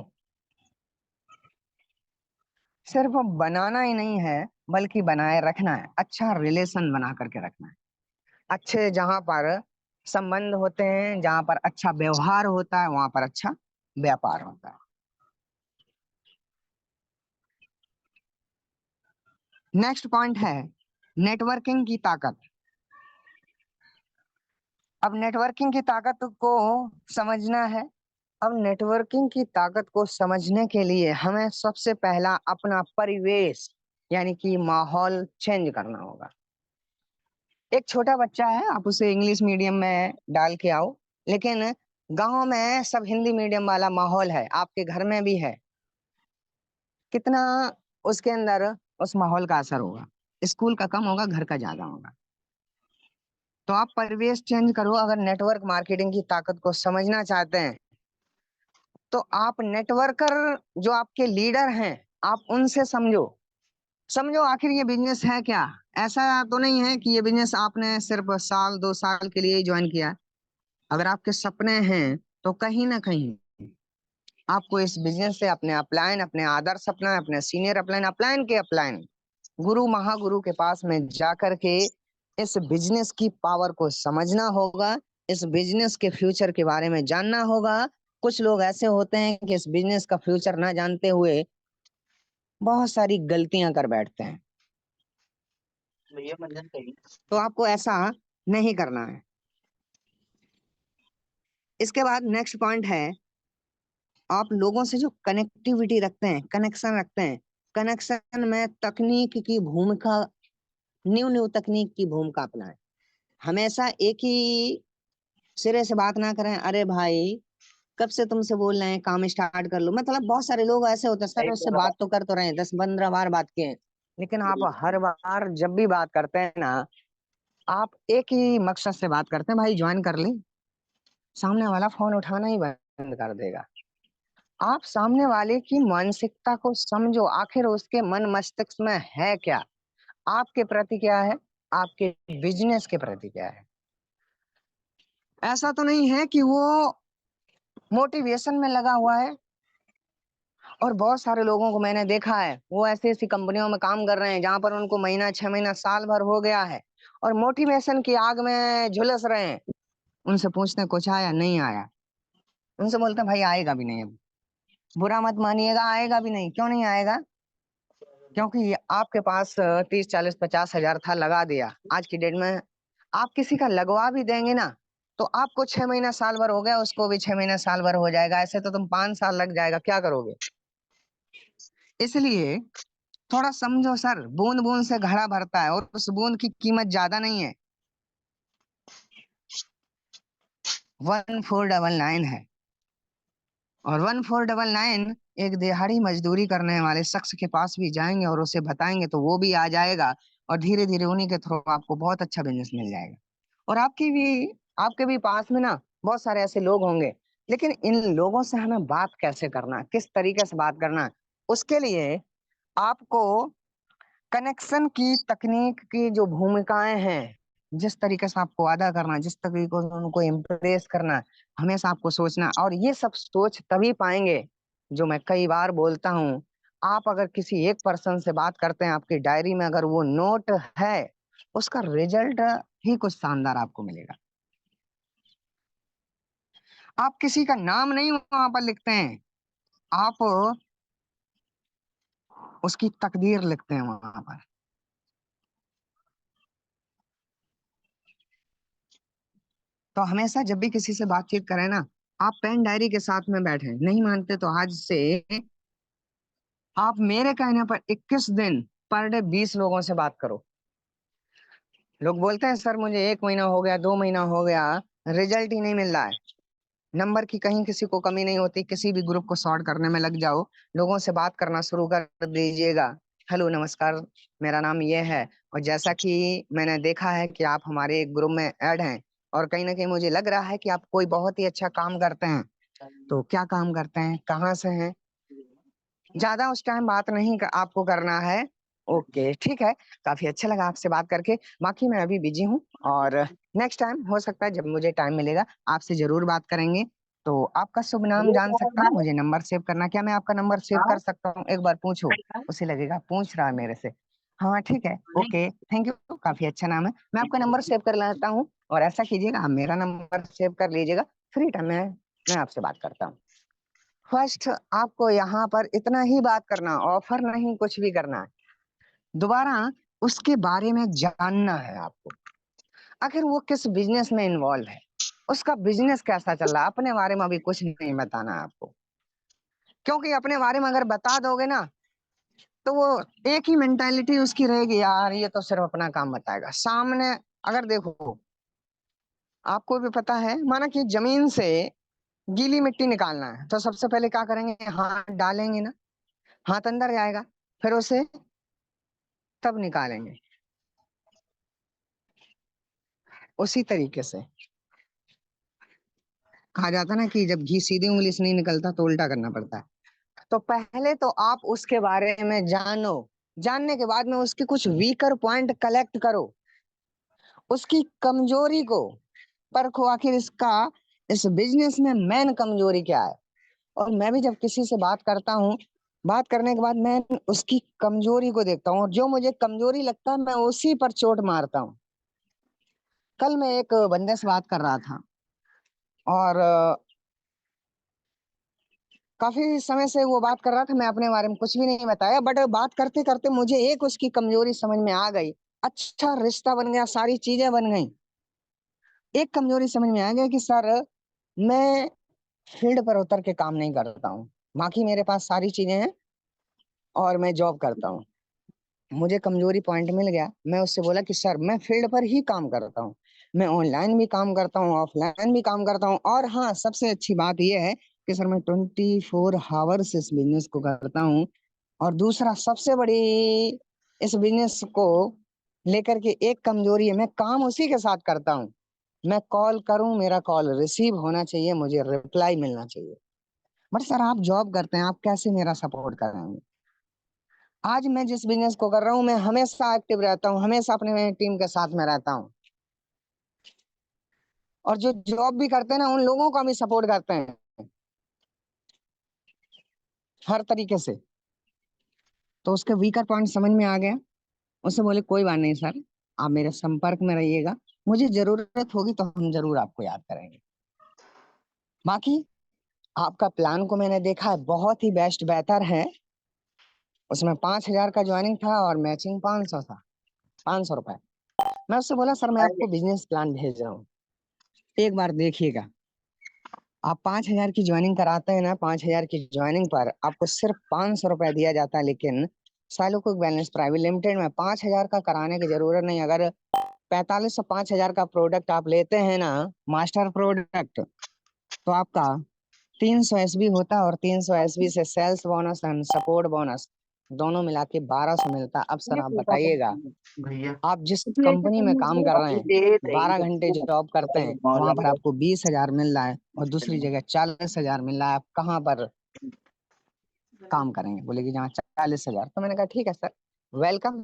सिर्फ बनाना ही नहीं है, बल्कि बनाए रखना है। अच्छा रिलेशन बना करके रखना है। अच्छे जहां पर संबंध होते हैं, जहां पर अच्छा व्यवहार होता है, वहां पर अच्छा व्यापार होता है। नेक्स्ट पॉइंट है नेटवर्किंग की ताकत। अब नेटवर्किंग की ताकत को समझना है। अब नेटवर्किंग की ताकत को समझने के लिए हमें सबसे पहला अपना परिवेश यानी कि माहौल चेंज करना होगा। एक छोटा बच्चा है, आप उसे इंग्लिश मीडियम में डाल के आओ, लेकिन गांव में सब हिंदी मीडियम वाला माहौल है, आपके घर में भी है, कितना उसके अंदर उस माहौल का असर होगा? स्कूल का कम होगा, घर का ज्यादा होगा। तो आप परिवेश चेंज करो। अगर नेटवर्क मार्केटिंग की ताकत को समझना चाहते हैं तो आप नेटवर्कर जो आपके लीडर हैं आप उनसे समझो। समझो आखिर ये बिजनेस है क्या। ऐसा तो नहीं है कि ये बिजनेस आपने सिर्फ साल 2 साल के लिए ही ज्वाइन किया। अगर आपके सपने हैं तो कहीं ना कहीं आपको इस बिजनेस से अपने अपलाइन, अपने आदर्श अपना, अपने सीनियर अपलाइन, अपलाइन के अपलाइन गुरु महागुरु के पास में जाकर के इस बिजनेस की पावर को समझना होगा। इस बिजनेस के फ्यूचर के बारे में जानना होगा। कुछ लोग ऐसे होते हैं कि इस बिजनेस का फ्यूचर ना जानते हुए बहुत सारी गलतियां कर बैठते हैं। तो आपको ऐसा नहीं करना है। इसके बाद नेक्स्ट पॉइंट है आप लोगों से जो कनेक्टिविटी रखते हैं, कनेक्शन रखते हैं, कनेक्शन में तकनीक की भूमिका, न्यू न्यू तकनीक की भूमिका अपनाएं। हमेशा एक ही सिरे से बात ना करें, अरे भाई कब से तुमसे बोल रहे हैं काम स्टार्ट कर लो। मतलब बहुत सारे लोग ऐसे होते हैं, सर उससे बात तो कर तो रहे हैं, 10-15 बार बात किए, लेकिन आप हर बार जब भी बात करते हैं ना, आप एक ही मकसद से बात करते हैं, भाई ज्वाइन कर ले। सामने वाला फोन उठाना ही बंद कर देगा। आप सामने वाले की मानसिकता को समझो, आखिर उसके मन मस्तिष्क में है क्या, आपके प्रति क्या है, आपके बिजनेस के प्रति क्या है। ऐसा तो नहीं है कि वो मोटिवेशन में लगा हुआ है। और बहुत सारे लोगों को मैंने देखा है, वो ऐसी ऐसी कंपनियों में काम कर रहे हैं जहां पर उनको महीना, 6 महीना, साल भर हो गया है और मोटिवेशन की आग में झुलस रहे हैं। उनसे पूछते हैं कुछ आया? नहीं आया। उनसे बोलते हैं भाई आएगा भी नहीं। अब बुरा मत मानिएगा, आएगा भी नहीं। क्यों नहीं आएगा? क्योंकि आपके पास 30, 40, 50 हजार था, लगा दिया। आज की डेट में आप किसी का लगवा भी देंगे ना, तो आपको 6 महीना साल भर हो गया, उसको भी 6 महीना साल भर हो जाएगा, ऐसे तो तुम 5 साल लग जाएगा, क्या करोगे? इसलिए थोड़ा समझो सर, बूंद बूंद से घड़ा भरता है और उस बूंद की कीमत ज्यादा नहीं है, 1499 है। और 1499 एक दिहाड़ी मजदूरी करने वाले शख्स के पास भी जाएंगे और उसे बताएंगे तो वो भी आ जाएगा और धीरे धीरे उन्हीं के थ्रू आपको बहुत अच्छा बिजनेस मिल जाएगा। और आपके भी पास में ना बहुत सारे ऐसे लोग होंगे, लेकिन इन लोगों से हमें बात कैसे करना, किस तरीके से बात करना, उसके लिए आपको कनेक्शन की तकनीक की जो भूमिकाएं हैं, जिस तरीके से आपको अदा करना, जिस तरीके से उनको इम्प्रेस करना, हमेशा आपको सोचना। और ये सब सोच तभी पाएंगे, जो मैं कई बार बोलता हूँ, आप अगर किसी एक पर्सन से बात करते हैं, आपकी डायरी में अगर वो नोट है, उसका रिजल्ट ही कुछ शानदार आपको मिलेगा। आप किसी का नाम नहीं वहां पर लिखते हैं, आप उसकी तकदीर लिखते हैं वहां पर। तो हमेशा जब भी किसी से बातचीत करें ना, आप पेन डायरी के साथ में बैठे। नहीं मानते तो आज से आप मेरे कहने पर 21 दिन पर डे 20 लोगों से बात करो। लोग बोलते हैं सर मुझे 1 महीना हो गया, 2 महीना हो गया, रिजल्ट ही नहीं मिल रहा है। नंबर की कहीं किसी को कमी नहीं होती, किसी भी ग्रुप को सॉर्ट करने में लग जाओ, लोगों से बात करना शुरू कर दीजिएगा। हेलो नमस्कार, मेरा नाम ये है, और जैसा कि मैंने देखा है कि आप हमारे एक ग्रुप में ऐड हैं, और कहीं ना कहीं मुझे लग रहा है कि आप कोई बहुत ही अच्छा काम करते हैं। तो क्या काम करते हैं, कहाँ से हैं? ज्यादा उस टाइम बात नहीं आपको करना है। ओके ठीक है, काफी अच्छा लगा आपसे बात करके। बाकी मैं अभी बिजी हूँ, और नेक्स्ट टाइम हो सकता है जब मुझे टाइम मिलेगा आपसे जरूर बात करेंगे। तो आपका शुभ नाम जान सकता हूँ? मुझे नंबर सेव करना, क्या मैं आपका नंबर सेव कर सकता हूँ? एक बार पूछो, उसे लगेगा पूछ रहा है मेरे से। हाँ ठीक है, ओके थैंक यू, काफी अच्छा नाम है। मैं आपका नंबर सेव कर लेता हूँ, और ऐसा कीजिएगा आप मेरा नंबर सेव कर लीजिएगा। फ्री टाइम में मैं आपसे बात करता हूँ। फर्स्ट आपको यहाँ पर इतना ही बात करना, ऑफर नहीं कुछ भी करना है। दोबारा उसके बारे में जानना है आपको। आखिर वो किस बिजनेस में इन्वॉल्व है, उसका बिजनेस कैसा चल रहा है, अपने बारे में अभी कुछ नहीं बताना है आपको। क्योंकि अपने बारे में अगर बता दोगे ना तो वो एक ही मेंटालिटी उसकी रहेगी, यार ये तो सिर्फ अपना काम बताएगा। सामने अगर देखो, आपको भी पता है, माना कि जमीन से गीली मिट्टी निकालना है तो सबसे पहले क्या करेंगे, हाथ डालेंगे ना, हाथ अंदर जाएगा, फिर उसे तब निकालेंगे। उसी तरीके से कहा जाता ना कि जब घी सीधी उंगली से नहीं निकलता तो उल्टा करना पड़ता है। तो पहले तो आप उसके बारे में जानो, जानने के बाद में उसके कुछ वीकर पॉइंट कलेक्ट करो, उसकी कमजोरी को परखो, आखिर इसका इस बिजनेस में मेन कमजोरी क्या है। और मैं भी जब किसी से बात करता हूँ, बात करने के बाद मैं उसकी कमजोरी को देखता हूँ और जो मुझे कमजोरी लगता है मैं उसी पर चोट मारता हूँ। कल मैं एक बंदे से बात कर रहा था और काफी समय से वो बात कर रहा था, मैं अपने बारे में कुछ भी नहीं बताया, बट बात करते करते मुझे एक उसकी कमजोरी समझ में आ गई। अच्छा रिश्ता बन गया, सारी चीजें बन गई। एक कमजोरी समझ में आ गया कि सर मैं फील्ड पर उतर के काम नहीं करता हूँ, बाकी मेरे पास सारी चीजें हैं और मैं जॉब करता हूँ। मुझे कमजोरी पॉइंट मिल गया। मैं उससे बोला कि सर मैं फील्ड पर ही काम करता हूँ, मैं ऑनलाइन भी काम करता हूँ, ऑफलाइन भी काम करता हूँ, और हाँ सबसे अच्छी बात यह है कि सर मैं 24 आवर्स इस बिजनेस को करता हूँ। और दूसरा सबसे बड़ी, इस बिजनेस को लेकर के एक कमजोरी है, मैं काम उसी के साथ करता हूँ। मैं कॉल करूं, मेरा कॉल रिसीव होना चाहिए, मुझे रिप्लाई मिलना चाहिए। बट सर आप जॉब करते हैं, आप कैसे मेरा सपोर्ट कर रहे हैं। आज मैं जिस बिजनेस को कर रहा हूँ मैं हमेशा एक्टिव रहता हूँ, हमेशा अपने टीम के साथ में रहता हूँ, और जो जॉब भी करते हैं ना उन लोगों को भी सपोर्ट करते हैं हर तरीके से। तो उसके वीकर पॉइंट समझ में आ गया। उससे बोले कोई बात नहीं सर, आप मेरे संपर्क में रहिएगा, मुझे जरूरत होगी तो हम जरूर आपको याद करेंगे। बाकी आपका प्लान को मैंने देखा है, बहुत ही बेस्ट बेहतर है। उसमें 5,000 का ज्वाइनिंग था और मैचिंग 500 था, 500 रुपए। मैं उससे बोला सर मैं आपको बिजनेस प्लान भेज रहा हूँ, एक बार देखिएगा। आप 5,000 की ज्वाइनिंग कराते हैं ना, 5,000 की ज्वाइनिंग पर आपको सिर्फ 500 रुपए दिया जाता है। लेकिन साइलोकुक वेलनेस प्राइवेट लिमिटेड में 5,000 का कराने की जरूरत नहीं। अगर 45 से 5,000 का प्रोडक्ट आप लेते हैं ना, मास्टर प्रोडक्ट, तो आपका 300 SB होता है, और 300 SB से sales bonus and support bonus दोनों मिला के 1,200 मिलता है। अब सर आप बताइएगा, भैया आप जिस इसलिए कि कंपनी तुम में काम मुझे कर रहे अपनी हैं, दे रही 12 घंटे हो जॉब करते हैं, वहां पर आपको 20,000 मिल रहा है और दूसरी जगह 40,000 मिल रहा है, आप कहाँ पर काम करेंगे। बोले कि जहाँ 40,000। तो मैंने कहा ठीक है सर, वेलकम।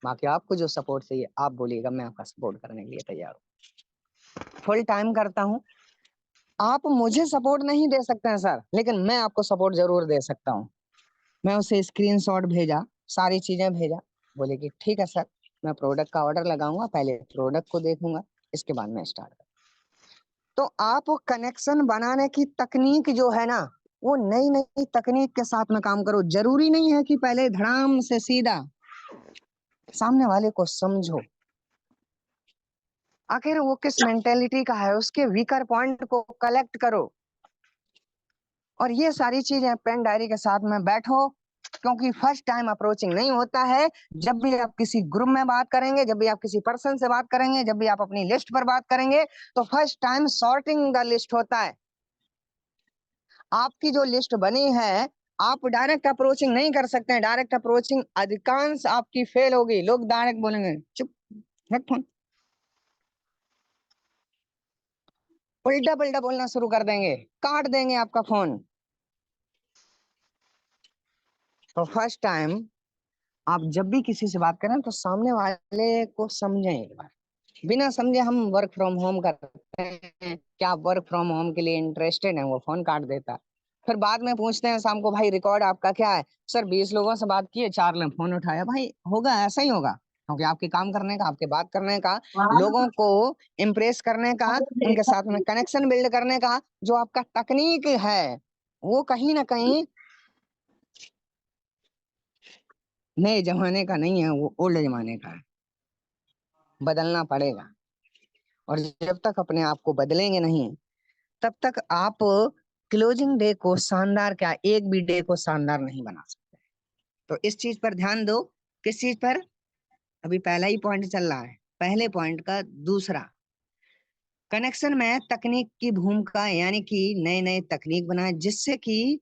बाकी आपको जो सपोर्ट चाहिए आप बोलिएगा, मैं आपका सपोर्ट करने के लिए तैयार हूँ। फुल टाइम करता हूँ। आप मुझे सपोर्ट नहीं दे सकते हैं सर, लेकिन मैं आपको सपोर्ट जरूर दे सकता हूँ। मैं उसे स्क्रीनशॉट भेजा, सारी चीजें भेजा। बोले कि ठीक है सर, मैं प्रोडक्ट का ऑर्डर लगाऊंगा, पहले प्रोडक्ट को देखूंगा, इसके बाद मैं स्टार्ट करूंगा। तो आप कनेक्शन बनाने की तकनीक जो है ना, वो नई नई तकनीक के साथ में काम करो। जरूरी नहीं है कि पहले धड़ाम से सीधा सामने वाले को समझो, आखिर वो किस मेंटेलिटी का है, उसके वीकर पॉइंट को कलेक्ट करो। और ये सारी चीजें पेन डायरी के साथ में बैठो, क्योंकि फर्स्ट टाइम अप्रोचिंग नहीं होता है। जब भी आप किसी ग्रुप में बात करेंगे, जब भी आप किसी पर्सन से बात करेंगे, जब भी आप अपनी लिस्ट पर बात करेंगे, तो first time sorting the list होता है। आपकी जो लिस्ट बनी है, आप डायरेक्ट अप्रोचिंग नहीं कर सकते हैं। डायरेक्ट अप्रोचिंग अधिकांश आपकी फेल होगी। लोग डायरेक्ट बोलेंगे चुप रख फोन, उल्टा पुल्टा बोलना शुरू कर देंगे, काट देंगे आपका फोन। तो फर्स्ट टाइम आप जब भी किसी से बात करें तो सामने वाले को समझें एक बार। बिना समझे हम वर्क फ्रॉम होम करते हैं, क्या आप वर्क फ्रॉम होम के लिए इंटरेस्टेड हैं, वो फोन काट देता है। फिर बाद में पूछते हैं शाम को, भाई रिकॉर्ड आपका क्या है। सर 20 लोगों से बात किए, 4 ने फोन उठाया। भाई होगा, ऐसा ही होगा, क्योंकि आपके काम करने का, आपके बात करने का, लोगों को इम्प्रेस करने का, उनके साथ में कनेक्शन बिल्ड करने का जो आपका तकनीक है, वो कहीं ना कहीं नए जमाने का नहीं है, वो ओल्ड जमाने का है। बदलना पड़ेगा, और जब तक अपने आप को बदलेंगे नहीं, तब तक आप क्लोजिंग डे को शानदार, क्या एक भी डे को शानदार नहीं बना सकते। तो इस चीज पर ध्यान दो। किस चीज पर? अभी पहला ही पॉइंट चल रहा है, पहले पॉइंट का दूसरा, कनेक्शन में तकनीक की भूमिका, यानी कि नए नए तकनीक बनाए जिससे कि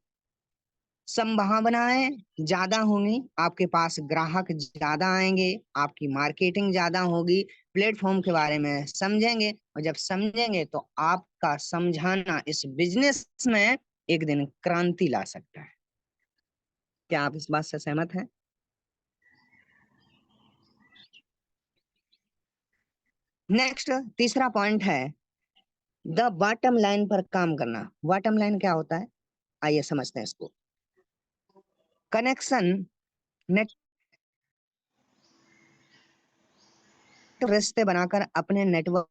संभावनाएं ज्यादा होंगी, आपके पास ग्राहक ज्यादा आएंगे, आपकी मार्केटिंग ज्यादा होगी, प्लेटफॉर्म के बारे में समझेंगे, और जब समझेंगे तो आपका समझाना इस बिजनेस में एक दिन क्रांति ला सकता है। क्या आप इस बात से सहमत हैं? नेक्स्ट तीसरा पॉइंट है द बॉटम लाइन पर काम करना। बॉटम लाइन क्या होता है, आइए समझते हैं इसको। कनेक्शन, नेट, रिश्ते बनाकर अपने नेटवर्क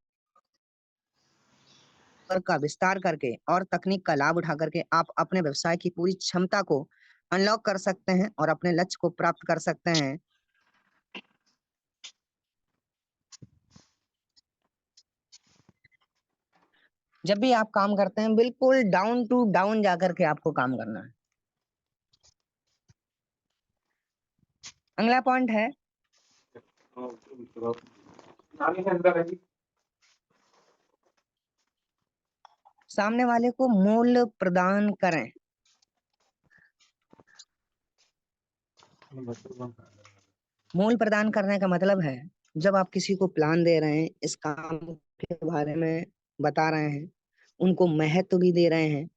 का विस्तार करके और तकनीक का लाभ उठा करके आप अपने व्यवसाय की पूरी क्षमता को अनलॉक कर सकते हैं और अपने लक्ष्य को प्राप्त कर सकते हैं। जब भी आप काम करते हैं, बिल्कुल डाउन टू डाउन जाकर के आपको काम करना है। अगला पॉइंट है सामने वाले को मूल्य प्रदान करें। मूल्य प्रदान करने का मतलब है, जब आप किसी को प्लान दे रहे हैं, इस काम के बारे में बता रहे हैं, उनको महत्व भी दे रहे हैं,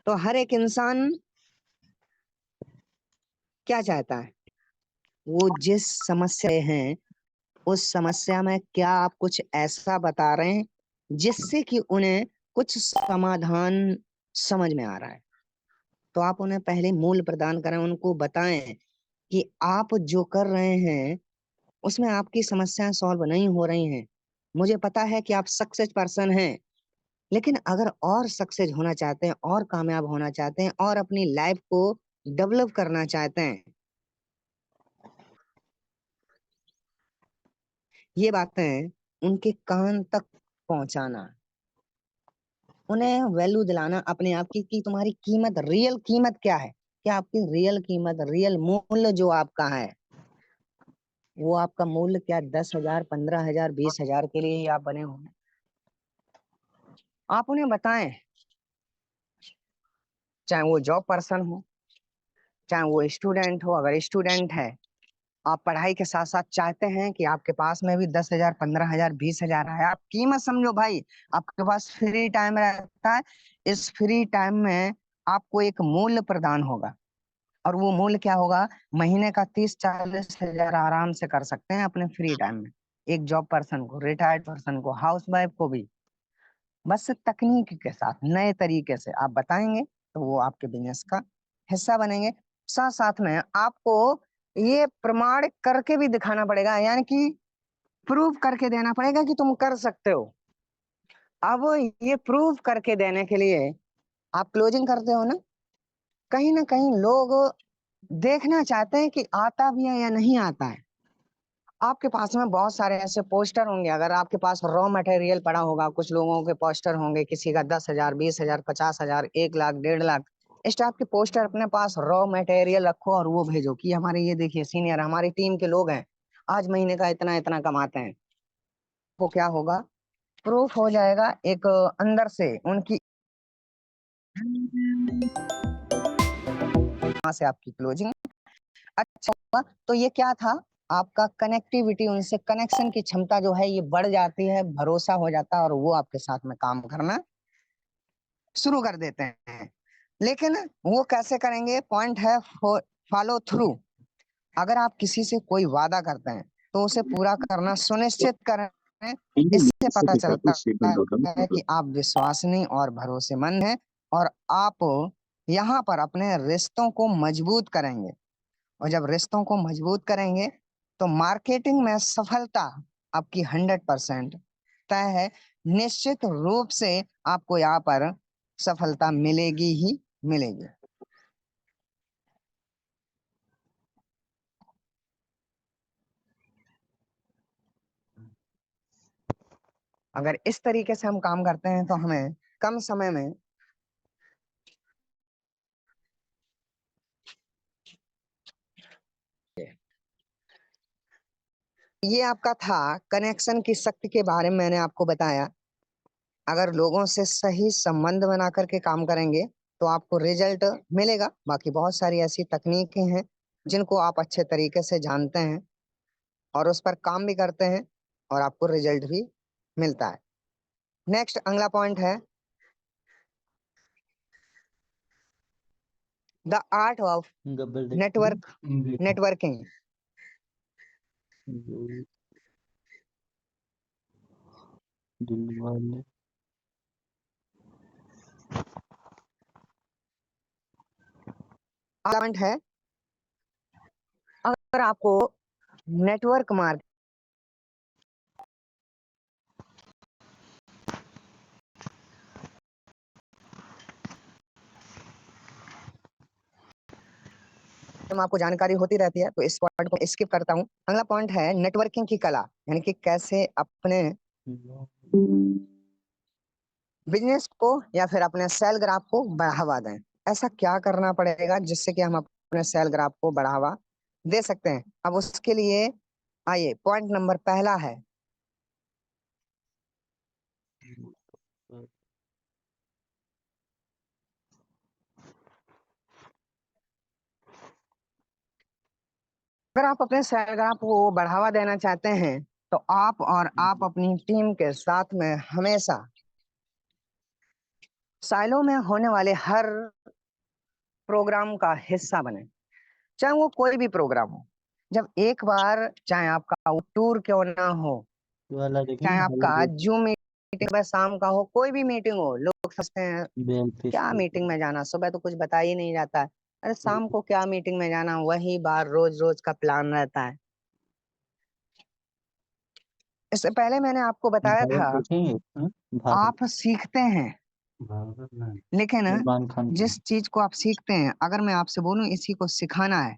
तो हर एक इंसान क्या चाहता है, वो जिस समस्या है उस समस्या में क्या आप कुछ ऐसा बता रहे हैं जिससे कि उन्हें कुछ समाधान समझ में आ रहा है। तो आप उन्हें पहले मूल्य प्रदान करें, उनको बताएं कि आप जो कर रहे हैं उसमें आपकी समस्याएं सॉल्व नहीं हो रही हैं। मुझे पता है कि आप सक्सेस पर्सन हैं, लेकिन अगर और सक्सेस होना चाहते हैं और कामयाब होना चाहते हैं और अपनी लाइफ को डेवलप करना चाहते हैं, ये बातें उनके कान तक पहुंचाना, उन्हें वैल्यू दिलाना अपने आप की कि तुम्हारी कीमत, रियल कीमत क्या है, क्या आपकी रियल कीमत, रियल मूल्य जो आपका है, वो आपका मूल्य क्या 10,000, 15,000, 20,000 के लिए ही आप बने हो? आप उन्हें बताएं, चाहे वो जॉब पर्सन हो, चाहे वो स्टूडेंट हो। अगर स्टूडेंट है, आप पढ़ाई के साथ साथ चाहते हैं कि आपके पास में भी 10,000, 15,000, 20,000 है, आप कीमत समझो भाई। आपके पास फ्री टाइम रहता है, इस फ्री टाइम में आपको एक मूल्य प्रदान होगा, और वो मूल्य क्या होगा? महीने का 30-40 हजार आराम से कर सकते हैं अपने फ्री टाइम में। एक जॉब पर्सन को, रिटायर्ड पर्सन को, हाउस वाइफ को भी, बस तकनीक के साथ नए तरीके से आप बताएंगे तो वो आपके बिजनेस का हिस्सा बनेंगे। साथ साथ में आपको ये प्रमाण करके भी दिखाना पड़ेगा, यानी कि प्रूव करके देना पड़ेगा कि तुम कर सकते हो। अब ये प्रूव करके देने के लिए आप क्लोजिंग करते हो ना कहीं लोग देखना चाहते हैं कि आता भी है या नहीं आता है। आपके पास में बहुत सारे ऐसे पोस्टर होंगे, अगर आपके पास रॉ मटेरियल पड़ा होगा, कुछ लोगों के पोस्टर होंगे, किसी का 10,000, 20,000, 50,000, 1 लाख, 1.5 लाख, इस टाइप के पोस्टर अपने पास रॉ मटेरियल रखो और वो भेजो कि हमारे ये देखिए सीनियर, हमारी टीम के लोग हैं, आज महीने का इतना इतना कमाते हैं। वो क्या होगा? प्रूफ हो जाएगा एक अंदर से उनकी, वहां से आपकी क्लोजिंग अच्छा हुआ। तो ये क्या था? आपका कनेक्टिविटी, उनसे कनेक्शन की क्षमता जो है ये बढ़ जाती है, भरोसा हो जाता है, और वो आपके साथ में काम करना शुरू कर देते हैं। लेकिन वो कैसे करेंगे? पॉइंट है फॉलो थ्रू। अगर आप किसी से कोई वादा करते हैं तो उसे पूरा करना सुनिश्चित करें। इससे पता चलता है कि आप विश्वसनीय और भरोसेमंद हैं, और आप यहाँ पर अपने रिश्तों को मजबूत करेंगे। और जब रिश्तों को मजबूत करेंगे तो मार्केटिंग में सफलता आपकी 100% तय है। निश्चित रूप से आपको यहाँ पर सफलता मिलेगी ही मिलेगी। अगर इस तरीके से हम काम करते हैं तो हमें कम समय में ये आपका था कनेक्शन की शक्ति के बारे में मैंने आपको बताया। अगर लोगों से सही संबंध बना करके काम करेंगे तो आपको रिजल्ट मिलेगा। बाकी बहुत सारी ऐसी तकनीकें हैं जिनको आप अच्छे तरीके से जानते हैं और उस पर काम भी करते हैं और आपको रिजल्ट भी मिलता है। नेक्स्ट अगला पॉइंट है the art of networking. Point है अगर आपको नेटवर्क मार्केटिंग आपको जानकारी होती रहती है तो इस पॉइंट को स्किप करता हूं। अगला पॉइंट है नेटवर्किंग की कला, यानी कि कैसे अपने बिजनेस को या फिर अपने सेल ग्राफ को बढ़ावा दें। ऐसा क्या करना पड़ेगा जिससे कि हम अपने सेल ग्राफ को बढ़ावा दे सकते हैं। अब उसके लिए आइए पॉइंट नंबर पहला है अगर आप अपने सेल ग्राफ को बढ़ावा देना चाहते हैं तो आप अपनी टीम के साथ में हमेशा साइलो में होने वाले हर प्रोग्राम का हिस्सा बने, चाहे वो कोई भी प्रोग्राम हो। जब एक बार चाहे आपका टूर क्यों ना हो, चाहे आपका जूम मीटिंग शाम का हो, कोई भी मीटिंग हो, लोग सोचते हैं क्या मीटिंग में जाना, सुबह तो कुछ बता ही नहीं जाता है, अरे शाम को क्या मीटिंग में जाना, वही बार रोज रोज का प्लान रहता है। इससे पहले मैंने आपको बताया था आप सीखते हैं, लेकिन जिस चीज को आप सीखते हैं अगर मैं आपसे बोलूं इसी को सिखाना है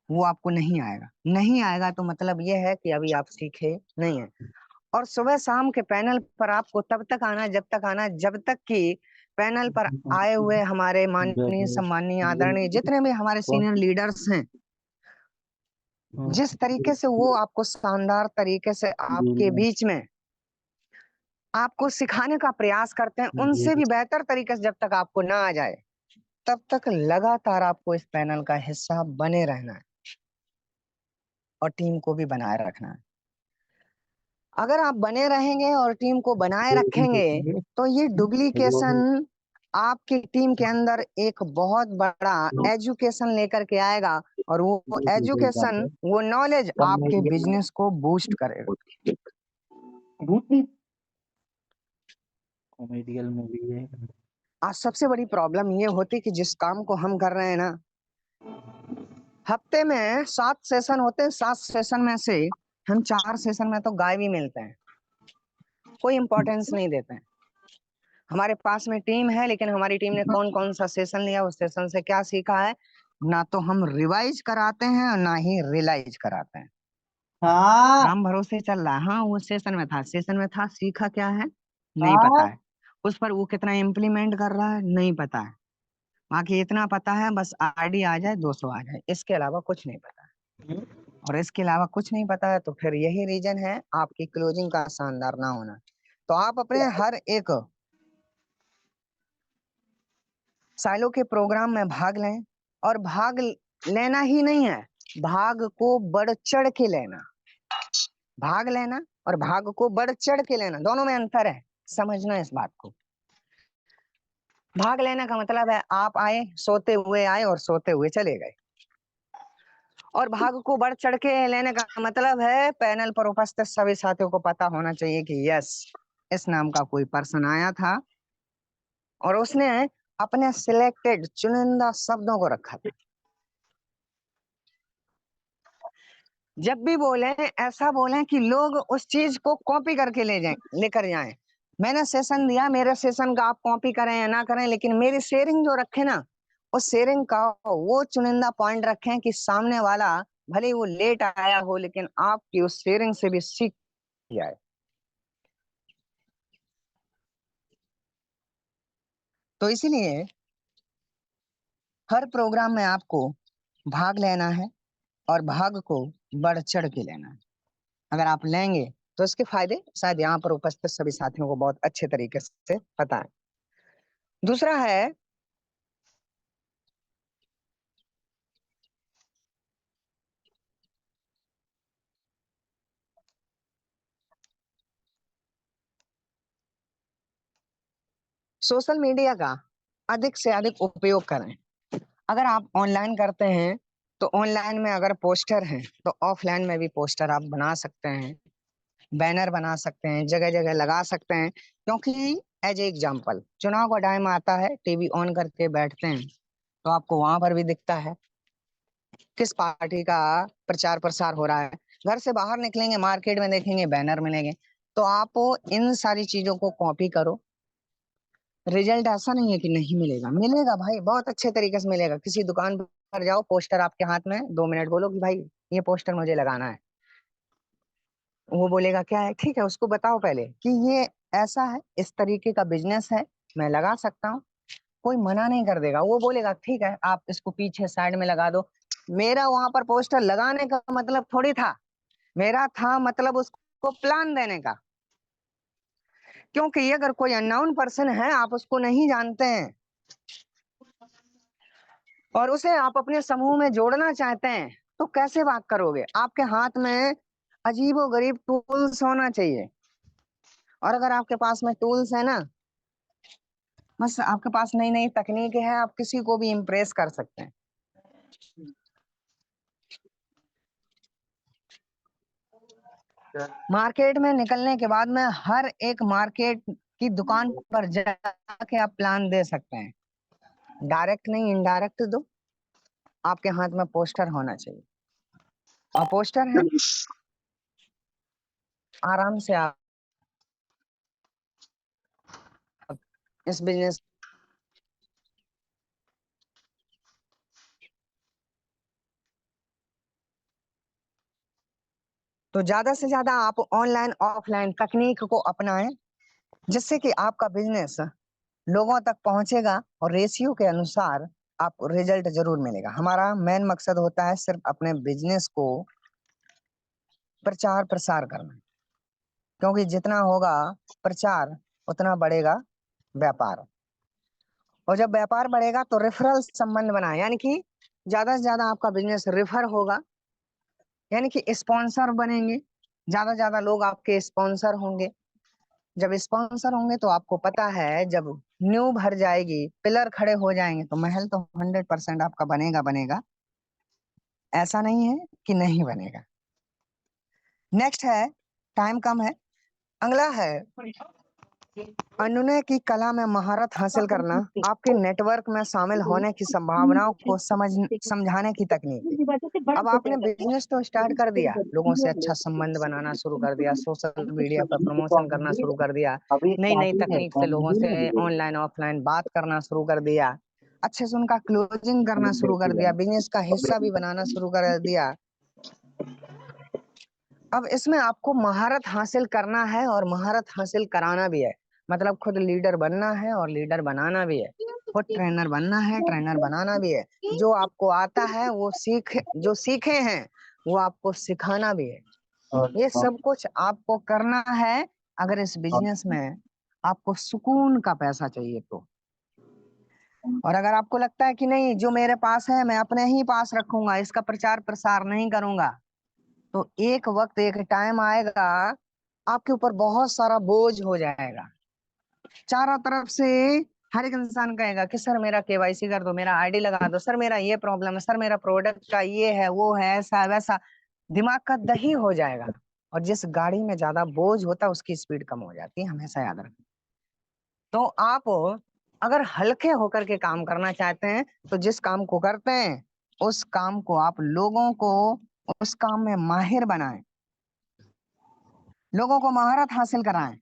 वो आपको नहीं आएगा तो मतलब यह है कि अभी आप सीखे नहीं है। और सुबह शाम के पैनल पर आपको तब तक आना जब तक कि पैनल पर आए हुए हमारे माननीय सम्माननीय आदरणीय जितने भी हमारे सीनियर लीडर्स हैं, जिस तरीके से वो आपको शानदार तरीके से आपके बीच में आपको सिखाने का प्रयास करते हैं, उनसे भी बेहतर तरीके से जब तक आपको ना आ जाए तब तक लगातार आपको इस पैनल का हिस्सा बने रहना है और टीम को भी बनाए रखना है। अगर आप बने रहेंगे और टीम को बनाए रखेंगे तो ये डुप्लीकेशन आपकी टीम के अंदर एक बहुत बड़ा एजुकेशन लेकर के आएगा और वो एजुकेशन वो नॉलेज आपके बिजनेस को बूस्ट करेगा। कॉमेडियल मूवी है। आज सबसे बड़ी प्रॉब्लम ये होती कि जिस काम को हम कर रहे हैं ना, हफ्ते में 7 सेशन होते हैं, 7 सेशन में से हम 4 सेशन में तो गायब ही मिलते हैं, कोई इंपॉर्टेंस नहीं देते हैं। हमारे पास में टीम है लेकिन हमारी टीम ने कौन कौन सा सेशन लिया, उस सेशन से क्या सीखा है, ना तो हम रिवाइज कराते हैं और ना ही रियलाइज कराते हैं। राम भरोसे चल रहा है। हाँ वो सेशन में था, सीखा क्या है नहीं पता है, उस पर वो कितना इम्प्लीमेंट कर रहा है नहीं पता है, बाकी इतना पता है बस आईडी आ जाए 200 आ जाए, इसके अलावा कुछ नहीं पता है। और इसके अलावा कुछ नहीं पता है तो फिर यही रीजन है आपकी क्लोजिंग का शानदार ना होना। तो आप अपने हर एक सालों के प्रोग्राम में भाग लें, और भाग लेना ही नहीं है, भाग को बढ़ चढ़ के लेना। भाग लेना और भाग को बढ़ चढ़ के लेना, दोनों में अंतर है, समझना इस बात को। भाग लेने का मतलब है आप आए, सोते हुए आए और सोते हुए चले गए, और भाग को बढ़ चढ़ के लेने का मतलब है पैनल पर उपस्थित सभी साथियों को पता होना चाहिए कि यस इस नाम का कोई पर्सन आया था और उसने अपने सिलेक्टेड चुनिंदा शब्दों को रखा था। जब भी बोले ऐसा बोले कि लोग उस चीज को कॉपी करके लेकर जाएं। मैंने सेशन दिया, मेरे सेशन का आप कॉपी करें या ना करें, लेकिन मेरी शेयरिंग जो रखे ना, उस शेयरिंग का वो चुनिंदा पॉइंट रखें कि सामने वाला भले वो लेट आया हो लेकिन आपकी उस शेयरिंग से भी सीख जाए। तो इसीलिए हर प्रोग्राम में आपको भाग लेना है और भाग को बढ़ चढ़ के लेना है। अगर आप लेंगे तो इसके फायदे शायद यहाँ पर उपस्थित सभी साथियों को बहुत अच्छे तरीके से पता है। दूसरा है सोशल मीडिया का अधिक से अधिक उपयोग करें। अगर आप ऑनलाइन करते हैं तो ऑनलाइन में अगर पोस्टर हैं तो ऑफलाइन में भी पोस्टर आप बना सकते हैं, बैनर बना सकते हैं, जगह जगह लगा सकते हैं। क्योंकि एज एग्जाम्पल चुनाव का टाइम आता है, टीवी ऑन करके बैठते हैं तो आपको वहां पर भी दिखता है किस पार्टी का प्रचार प्रसार हो रहा है। घर से बाहर निकलेंगे, मार्केट में देखेंगे बैनर मिलेंगे। तो आप इन सारी चीजों को कॉपी करो। रिजल्ट ऐसा नहीं है कि नहीं मिलेगा, मिलेगा भाई, बहुत अच्छे तरीके से मिलेगा। किसी दुकान पर जाओ, पोस्टर आपके हाथ में, 2 मिनट बोलो कि भाई ये पोस्टर मुझे लगाना है। वो बोलेगा क्या है, ठीक है, उसको बताओ पहले कि ये ऐसा है, इस तरीके का बिजनेस है, मैं लगा सकता हूँ। कोई मना नहीं कर देगा, वो बोलेगा ठीक है आप इसको पीछे साइड में लगा दो। मेरा वहां पर पोस्टर लगाने का मतलब थोड़ी था, मेरा था मतलब उसको प्लान देने का। क्योंकि अगर कोई अननोन पर्सन है, आप उसको नहीं जानते हैं और उसे आप अपने समूह में जोड़ना चाहते हैं, तो कैसे बात करोगे? आपके हाथ में अजीबोगरीब टूल्स होना चाहिए। और अगर आपके पास में टूल्स है ना, बस आपके पास नई नई तकनीक है, आप किसी को भी इम्प्रेस कर सकते हैं। मार्केट में निकलने के बाद में हर एक मार्केट की दुकान पर जाके आप प्लान दे सकते हैं। डायरेक्ट नहीं, इनडायरेक्ट दो। आपके हाथ में पोस्टर होना चाहिए और पोस्टर है, आराम से आप इस बिजनेस तो ज्यादा से ज्यादा आप ऑनलाइन ऑफलाइन तकनीक को अपनाएं, जिससे कि आपका बिजनेस लोगों तक पहुंचेगा और रेशियो के अनुसार आपको रिजल्ट जरूर मिलेगा। हमारा मेन मकसद होता है सिर्फ अपने बिजनेस को प्रचार प्रसार करना, क्योंकि जितना होगा प्रचार उतना बढ़ेगा व्यापार। और जब व्यापार बढ़ेगा तो रेफरल संबंध बनाए, यानी कि ज्यादा से ज्यादा आपका बिजनेस रेफर होगा, यानी कि स्पॉन्सर बनेंगे, ज्यादा लोग आपके स्पॉन्सर होंगे। जब स्पॉन्सर होंगे तो आपको पता है जब न्यू भर जाएगी, पिलर खड़े हो जाएंगे तो महल तो 100% आपका बनेगा बनेगा, ऐसा नहीं है कि नहीं बनेगा। नेक्स्ट है, टाइम कम है। अगला है अनुनय की कला में महारत हासिल करना, आपके नेटवर्क में शामिल होने की संभावनाओं को समझाने की तकनीक। अब आपने बिजनेस तो स्टार्ट कर दिया, लोगों से अच्छा संबंध बनाना शुरू कर दिया, सोशल मीडिया पर प्रमोशन करना शुरू कर दिया, नई नई तकनीक से लोगों से ऑनलाइन ऑफलाइन बात करना शुरू कर दिया, अच्छे से उनका क्लोजिंग करना शुरू कर दिया, बिजनेस का हिस्सा भी बनाना शुरू कर दिया। अब इसमें आपको महारत हासिल करना है और महारत हासिल कराना भी है। मतलब खुद लीडर बनना है और लीडर बनाना भी है, खुद ट्रेनर बनना है, ट्रेनर बनाना भी है। जो आपको आता है वो जो सीखे हैं वो आपको सिखाना भी है। ये सब कुछ आपको करना है अगर इस बिजनेस में आपको सुकून का पैसा चाहिए तो। और अगर आपको लगता है कि नहीं, जो मेरे पास है मैं अपने ही पास रखूंगा, इसका प्रचार प्रसार नहीं करूंगा, तो एक वक्त एक टाइम आएगा आपके ऊपर बहुत सारा बोझ हो जाएगा। चारों तरफ से हर एक इंसान कहेगा कि सर मेरा केवाईसी कर दो, मेरा आईडी लगा दो, सर मेरा ये प्रॉब्लम है, सर मेरा प्रोडक्ट का ये है, वो है, ऐसा वैसा। दिमाग का दही हो जाएगा। और जिस गाड़ी में ज्यादा बोझ होता है उसकी स्पीड कम हो जाती है, हमेशा याद रखें। तो आप अगर हल्के होकर के काम करना चाहते हैं तो जिस काम को करते हैं उस काम को आप लोगों को उस काम में माहिर बनाएं, लोगों को महारत हासिल कराएं।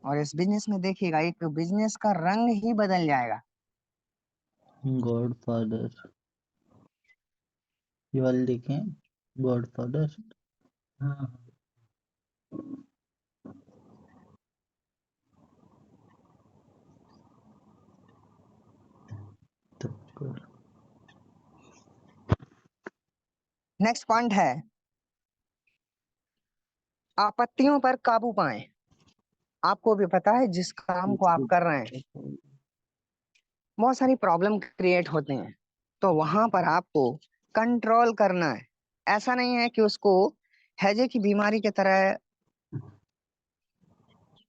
और इस बिजनेस में देखिएगा एक बिजनेस का रंग ही बदल जाएगा। गॉडफादर ये वाले देखें, गॉडफादर। हाँ नेक्स्ट पॉइंट है आपत्तियों पर काबू पाएं। आपको भी पता है जिस काम को आप कर रहे हैं बहुत सारी प्रॉब्लम क्रिएट होते हैं, तो वहां पर आपको कंट्रोल करना है। ऐसा नहीं है कि उसको हैजे की बीमारी की तरह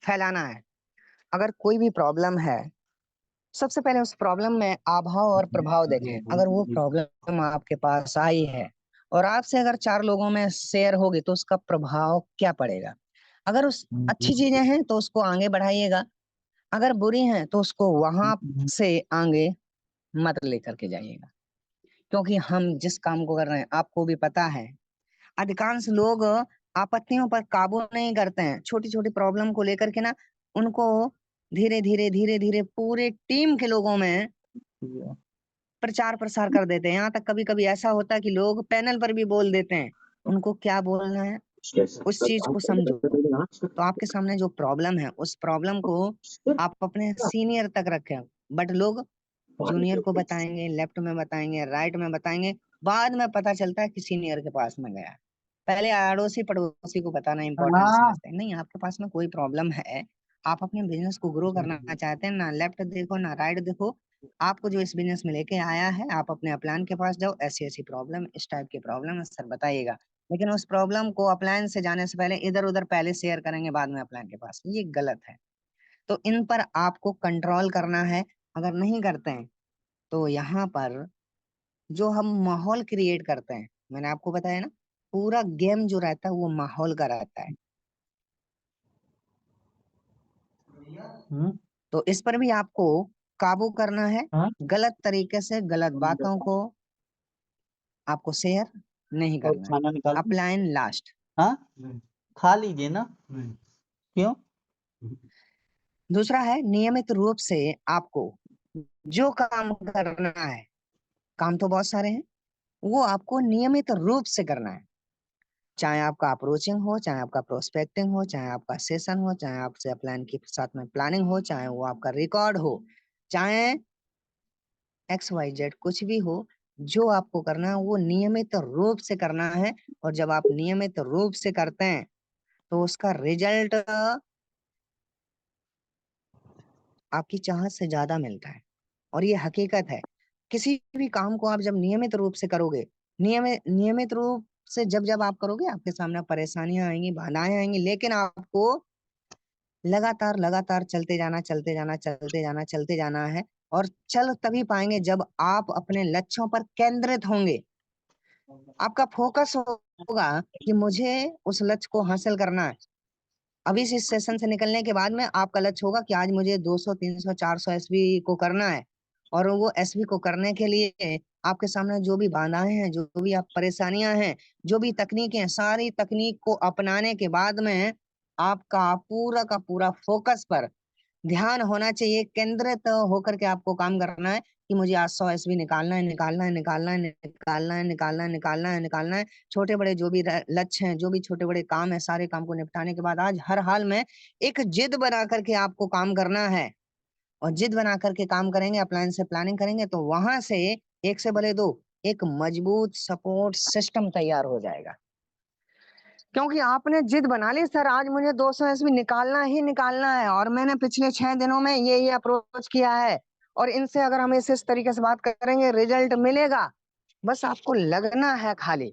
फैलाना है। अगर कोई भी प्रॉब्लम है, सबसे पहले उस प्रॉब्लम में अभाव और प्रभाव देखें। अगर वो प्रॉब्लम आपके पास आई है और आपसे अगर 4 लोगों में शेयर होगी तो उसका प्रभाव क्या पड़ेगा। अगर उस अच्छी चीजें हैं तो उसको आगे बढ़ाइएगा, अगर बुरी हैं तो उसको वहां से आगे मत लेकर के जाइएगा। क्योंकि हम जिस काम को कर रहे हैं आपको भी पता है, अधिकांश लोग आपत्तियों पर काबू नहीं करते हैं। छोटी छोटी प्रॉब्लम को लेकर के ना उनको धीरे धीरे धीरे धीरे पूरे टीम के लोगों में प्रचार प्रसार कर देते हैं। यहाँ तक कभी कभी ऐसा होता है कि लोग पैनल पर भी बोल देते हैं। उनको क्या बोलना है उस चीज को समझो। तो आपके सामने जो प्रॉब्लम है उस प्रॉब्लम को आप अपने सीनियर तक रखें, बट लोग जूनियर को बताएंगे, लेफ्ट में बताएंगे, राइट में बताएंगे, बाद में पता चलता है कि सीनियर के पास में गया। पहले अड़ोसी पड़ोसी को बताना इंपॉर्टेंट समझते हैं। नहीं, आपके पास में कोई प्रॉब्लम है, आप अपने बिजनेस को ग्रो करना चाहते हैं, ना लेफ्ट देखो ना राइट देखो, आपको जो इस बिजनेस में लेके आया है आप अपने अपलाइन के पास जाओ, ऐसी ऐसी प्रॉब्लम, इस टाइप की प्रॉब्लम है सर बताइएगा। लेकिन उस प्रॉब्लम को अपलाइन से जाने से पहले इधर उधर पहले शेयर करेंगे, बाद में अपलाइन के पास, ये गलत है। तो इन पर आपको कंट्रोल करना है। अगर नहीं करते हैं तो यहाँ पर जो हम माहौल क्रिएट करते हैं, मैंने आपको बताया ना, पूरा गेम जो रहता है वो माहौल का रहता है। तो इस पर भी आपको काबू करना है। गलत तरीके से गलत बातों को आपको शेयर नहीं और करना है। खाना निकाल अपलाइन लास्ट। हाँ खा लीजिए ना। क्यों? दूसरा है नियमित रूप से आपको जो काम करना है, काम तो बहुत सारे हैं, वो आपको नियमित रूप से करना है। चाहे आपका अप्रोचिंग हो, चाहे आपका प्रोस्पेक्टिंग हो, चाहे आपका सेशन हो, चाहे आपसे अपलाइन के साथ में प्लानिंग हो, चाहे वो आपका रिकॉर्ड हो, चाहे XYZ कुछ भी हो, जो आपको करना है वो नियमित रूप से करना है। और जब आप नियमित रूप से करते हैं तो उसका रिजल्ट आपकी चाहत से ज्यादा मिलता है, और ये हकीकत है। किसी भी काम को आप जब नियमित रूप से करोगे, नियमित रूप से जब जब आप करोगे, आपके सामने परेशानियां आएंगी, बाधाएं आएंगी, लेकिन आपको लगातार लगातार चलते जाना, चलते जाना, चलते जाना, चलते जाना है। और चल तभी पाएंगे जब आप अपने लक्ष्यों पर केंद्रित होंगे। आपका फोकस होगा कि मुझे उस लक्ष्य को हासिल करना है। अभी इस सेशन से निकलने के बाद में आपका लक्ष्य होगा कि आज मुझे 200 300 400 एसबी को करना है। और वो एसबी को करने के लिए आपके सामने जो भी बाधाएं हैं, जो भी आप परेशानियां हैं, जो भी तकनीकें हैं, सारी तकनीक को अपनाने के बाद में आपका पूरा का पूरा फोकस पर ध्यान होना चाहिए। केंद्रित होकर के आपको काम करना है कि मुझे आज 100 एसबी निकालना है, निकालना है, निकालना है, निकालना है, निकालना है, निकालना है, निकालना है। छोटे बड़े जो भी लक्ष्य हैं, जो भी छोटे बड़े काम है, सारे काम को निपटाने के बाद आज हर हाल में एक जिद बना करके आपको काम करना है। और जिद बना करके काम करेंगे, अपलाइन से प्लानिंग करेंगे, तो वहां से एक से भले दो, एक मजबूत सपोर्ट सिस्टम तैयार हो जाएगा। क्योंकि आपने जिद बना ली, सर आज मुझे 200 एसबी निकालना ही निकालना है, और मैंने पिछले 6 दिनों में ये अप्रोच किया है, और इनसे अगर हम इस तरीके से बात करेंगे रिजल्ट मिलेगा। बस आपको लगना है खाली।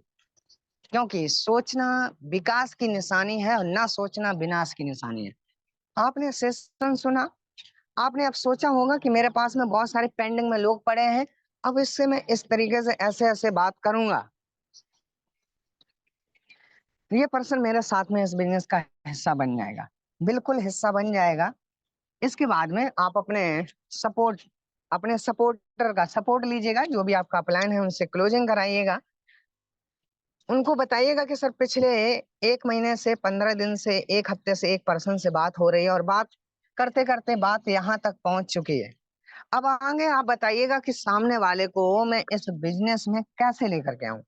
क्योंकि सोचना विकास की निशानी है और ना सोचना विनाश की निशानी है। आपने सेशन सुना, आपने अब सोचा होगा कि मेरे पास में बहुत सारे पेंडिंग में लोग पड़े हैं, अब इससे मैं इस तरीके से ऐसे ऐसे बात करूंगा, ये पर्सन मेरे साथ में इस बिजनेस का हिस्सा बन जाएगा। बिल्कुल हिस्सा बन जाएगा। इसके बाद में आप अपने सपोर्टर का सपोर्ट लीजिएगा, जो भी आपका प्लान है उनसे क्लोजिंग कराइएगा। उनको बताइएगा कि सर पिछले 1 महीने से, 15 दिन से, 1 हफ्ते से एक पर्सन से बात हो रही है, और बात करते करते बात यहाँ तक पहुंच चुकी है। अब आगे आप बताइएगा कि सामने वाले को मैं इस बिजनेस में कैसे लेकर के आऊं।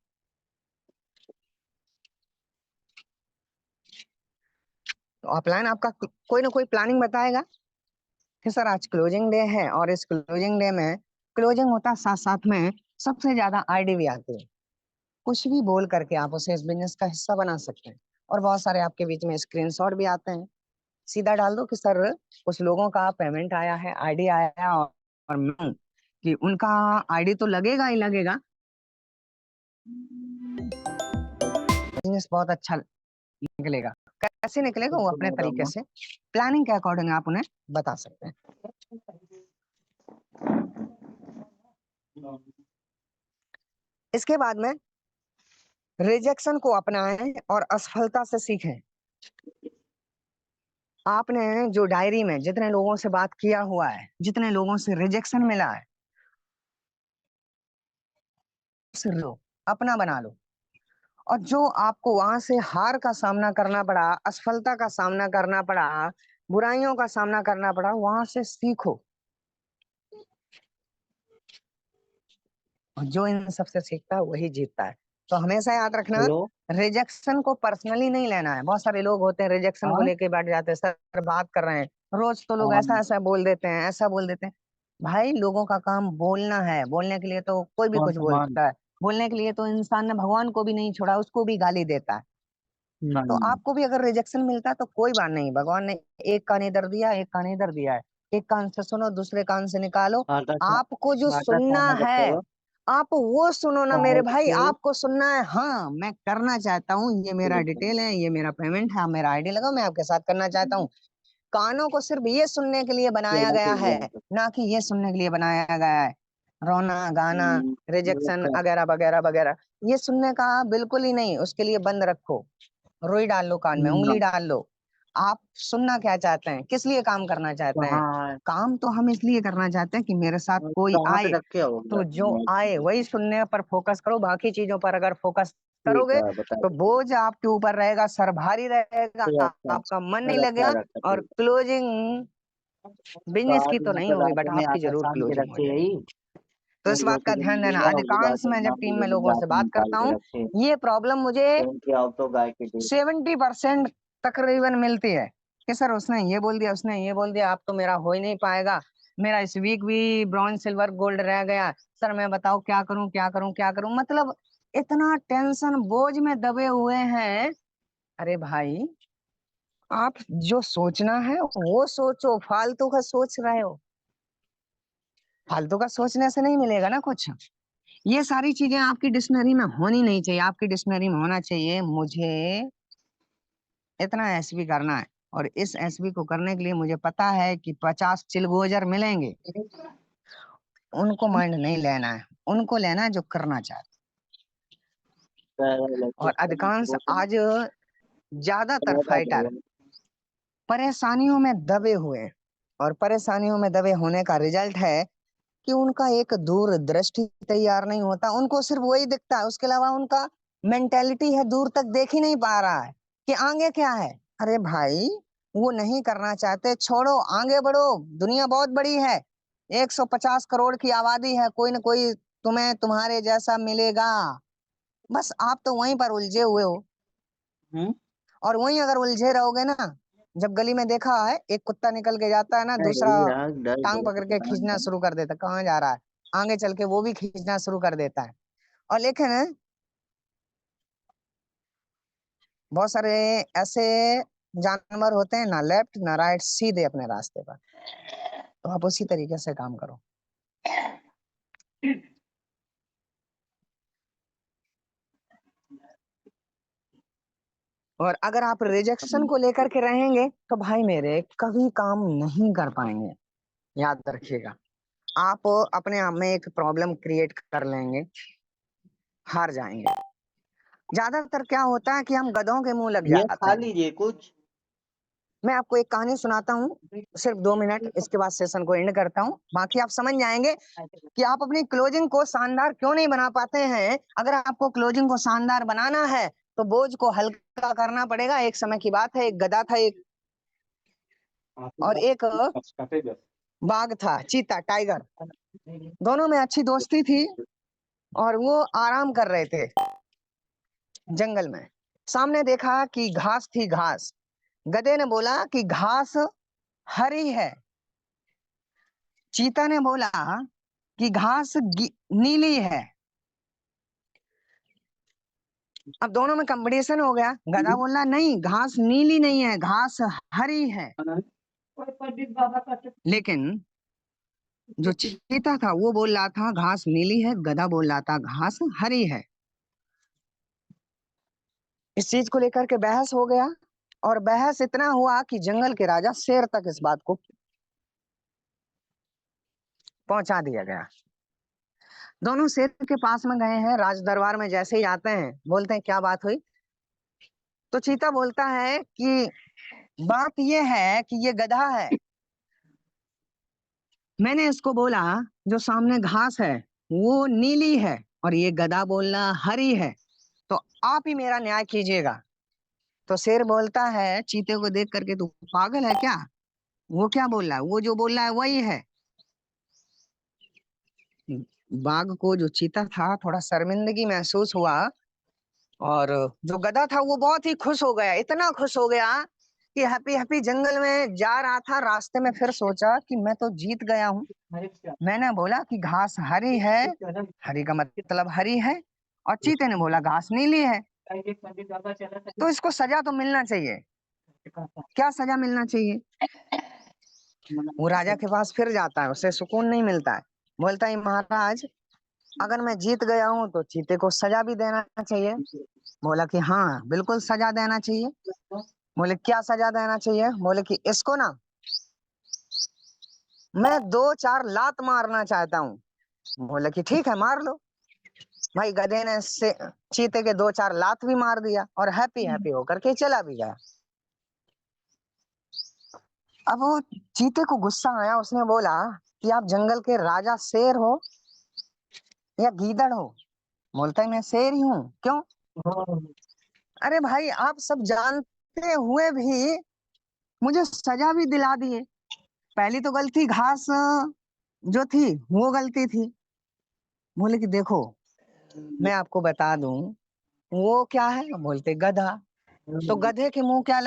तो अपलाइन आपका कोई ना कोई प्लानिंग बताएगा कि सर आज क्लोजिंग डे है, और इस क्लोजिंग डे में क्लोजिंग होता है, साथ साथ में सबसे ज्यादा आईडी भी आती है। कुछ भी बोल करके आप उसे इस बिजनेस का हिस्सा बना सकते हैं। और बहुत सारे आपके बीच में स्क्रीनशॉट भी आते हैं, सीधा डाल दो कि सर कुछ लोगों का पेमेंट आया है, आईडी आया है, और मैं कि उनका आईडी तो लगेगा ही लगेगा, बिजनेस बहुत अच्छा निकलेगा। कैसे निकलेगा वो अपने तरीके से प्लानिंग के अकॉर्डिंग आप उन्हें बता सकते हैं। इसके बाद में रिजेक्शन को अपनाएं और असफलता से सीखें। आपने जो डायरी में जितने लोगों से बात किया हुआ है, जितने लोगों से रिजेक्शन मिला है, उसे लो, अपना बना लो। और जो आपको वहां से हार का सामना करना पड़ा, असफलता का सामना करना पड़ा, बुराइयों का सामना करना पड़ा, वहां से सीखो। और जो इन सबसे सीखता है वही जीतता है। तो हमेशा याद रखना, हेलो। रिजेक्शन को पर्सनली नहीं लेना है। बहुत सारे लोग होते हैं रिजेक्शन को हाँ लेके बैठ जाते हैं, सर बात कर रहे हैं रोज तो लोग ऐसा हाँ ऐसा बोल देते हैं, ऐसा बोल देते हैं। भाई लोगों का काम बोलना है, बोलने के लिए तो कोई भी हाँ कुछ सामान बोलता है। बोलने के लिए तो इंसान ने भगवान को भी नहीं छोड़ा, उसको भी गाली देता है। तो नहीं आपको भी अगर रिजेक्शन मिलता है तो कोई बात नहीं, भगवान ने एक कान इधर दिया, एक कान इधर दिया है। एक कान से सुनो, दूसरे कान से निकालो। आपको जो आटा सुनना खाना है बताओ। आप वो सुनो ना मेरे भाई, के आपको सुनना है हाँ मैं करना चाहता हूँ, ये मेरा डिटेल है, ये मेरा पेमेंट है, आप मेरा आईडी लगाओ, मैं आपके साथ करना चाहता हूँ। कानों को सिर्फ ये सुनने के लिए बनाया गया है, ना कि ये सुनने के लिए बनाया गया है रोना गाना, रिजेक्शन वगैरह वगैरह वगैरह। ये सुनने का बिल्कुल ही नहीं, उसके लिए बंद रखो। रुई डाल लो कान में, उंगली डाल लो। आप सुनना क्या चाहते हैं, किस लिए काम करना चाहते हैं? कहाँ काम तो हम इसलिए करना चाहते हैं कि मेरे साथ कोई कहाँ पे आए, रखे हो तो जो आए वही सुनने पर फोकस करो। बाकी चीजों पर अगर फोकस ठीक करोगे है बता तो दो। बोझ आपके ऊपर रहेगा, सर भारी रहेगा, रखा आपका मन नहीं रखा लगेगा। रखा और ठीक है। क्लोजिंग बिजनेस की आज तो नहीं मतलब होगी, रात बट में आपकी आटा जरूर सान के क्लोजिंग हो रखे जाएगी। यही। तो इस मुर्गों बात की का जो ध्यान देना। मुर्गियाँ होगी अधिकांश बाकी मैं जब टीम में मामूली लोगों से दांत बात निकाल करता के हूँ, रखे। ये प्रॉब्लम मुझे तो उनकी आओ तो गाय के दूध। 70% तकरीबन मिलती है कि सर उसने ये बोल दिया, उसने ये बोल दिया, आप तो मेरा हो ही नहीं पाएगा, मेरा इस वीक भी ब्रॉन्ज सिल्वर गोल्ड रह गया, सर मैं बताओ क्या करूं क्या करूं क्या करूं। मतलब इतना टेंशन बोझ में दबे हुए हैं। अरे भाई आप जो सोचना है वो सोचो, फालतू का सोच रहे हो। फालतू का सोचने से नहीं मिलेगा ना कुछ। ये सारी चीजें आपकी डिक्शनरी में होनी नहीं चाहिए। आपकी डिक्शनरी में होना चाहिए मुझे इतना एसबी करना है, और इस एसबी को करने के लिए मुझे पता है कि 50 चिलगोजर मिलेंगे। उनको माइंड नहीं लेना है, उनको लेना है जो करना चाहते। और अधिकांश आज ज्यादातर फाइटर परेशानियों में दबे हुए हैं, और परेशानियों में दबे होने का रिजल्ट है कि उनका एक दूरदृष्टि तैयार नहीं होता। उनको सिर्फ वही दिखता है, उसके अलावा उनका मेंटेलिटी है दूर तक देख ही नहीं पा रहा है कि आगे क्या है। अरे भाई वो नहीं करना चाहते, छोड़ो, आगे बढ़ो। दुनिया बहुत बड़ी है, 150 करोड़ की आबादी है, कोई ना कोई तुम्हें तुम्हारे जैसा मिलेगा। बस आप तो वहीं पर उलझे हुए हो, और वहीं अगर उलझे रहोगे ना, जब गली में देखा है एक कुत्ता निकल के जाता है ना, दूसरा डर टांग पकड़ के खींचना शुरू कर देता है, कहाँ जा रहा है, आगे चल के वो भी खींचना शुरू कर देता है। और लेकिन बहुत सारे ऐसे जानवर होते हैं ना लेफ्ट ना राइट, सीधे अपने रास्ते पर। तो आप उसी तरीके से काम करो। और अगर आप रिजेक्शन को लेकर के रहेंगे तो भाई मेरे कभी काम नहीं कर पाएंगे। याद रखिएगा, आप अपने आप में एक प्रॉब्लम क्रिएट कर लेंगे, हार जाएंगे। ज्यादातर क्या होता है कि हम गधों के मुंह लग ये जाते खा हैं। लीजिए कुछ। मैं आपको एक कहानी सुनाता हूँ, सिर्फ 2 मिनट, इसके बाद सेशन को एंड करता हूँ। बाकी आप समझ जाएंगे कि आप अपनी क्लोजिंग को शानदार क्यों नहीं बना पाते हैं। अगर आपको क्लोजिंग को शानदार बनाना है तो बोझ को हल्का करना पड़ेगा। एक समय की बात है, एक गधा था, एक और एक बाघ था, चीता टाइगर। दोनों में अच्छी दोस्ती थी, और वो आराम कर रहे थे जंगल में। सामने देखा कि घास थी, घास। गधे ने बोला कि घास हरी है। चीता ने बोला कि घास नीली है। अब दोनों में कंपटीशन हो गया। गधा बोल रहा नहीं, घास नीली नहीं है, घास हरी है। लेकिन जो चीता था वो बोल रहा था घास नीली है, गधा बोल रहा था घास हरी है। इस चीज को लेकर के बहस हो गया, और बहस इतना हुआ कि जंगल के राजा शेर तक इस बात को पहुंचा दिया गया। दोनों शेर के पास में गए हैं, राज दरबार में जैसे ही आते हैं बोलते हैं क्या बात हुई। तो चीता बोलता है कि बात ये है कि ये गधा है, मैंने इसको बोला जो सामने घास है वो नीली है और ये गधा बोलना हरी है, तो आप ही मेरा न्याय कीजिएगा। तो शेर बोलता है चीते को देख करके, तू पागल है क्या, वो क्या बोल रहा है, वो जो बोल रहा है वही है। बाघ को, जो चीता था, थोड़ा शर्मिंदगी महसूस हुआ, और जो गधा था वो बहुत ही खुश हो गया, इतना खुश हो गया कि हैप्पी हैप्पी जंगल में जा रहा था। रास्ते में फिर सोचा कि मैं तो जीत गया हूँ, मैंने बोला कि घास हरी है, हरी का मतलब हरी है, और चीते ने बोला घास नीली है, तो इसको सजा तो मिलना चाहिए। क्या सजा मिलना चाहिए? वो राजा के पास फिर जाता है, उसे सुकून नहीं मिलता है। बोलता है महाराज, अगर मैं जीत गया हूँ तो चीते को सजा भी देना चाहिए। बोला कि हाँ बिल्कुल सजा देना चाहिए। बोले क्या सजा देना चाहिए? बोले कि इसको ना मैं 2-4 लात मारना चाहता हूँ। बोले कि ठीक है मार लो। भाई गधे ने से चीते के 2-4 लात भी मार दिया और हैप्पी हैप्पी होकर के चला भी गया। अब वो चीते को गुस्सा आया, उसने बोला कि आप जंगल के राजा शेर हो या गीदड़ हो? बोलता है मैं शेर ही हूँ। क्यों? अरे भाई आप सब जानते हुए भी मुझे सजा भी दिला दिए। पहली तो गलती घास जो थी वो गलती थी। बोले कि देखो मैं आपको बता दूं वो क्या है। बोलते गधा। तो गधे के मुंह क्या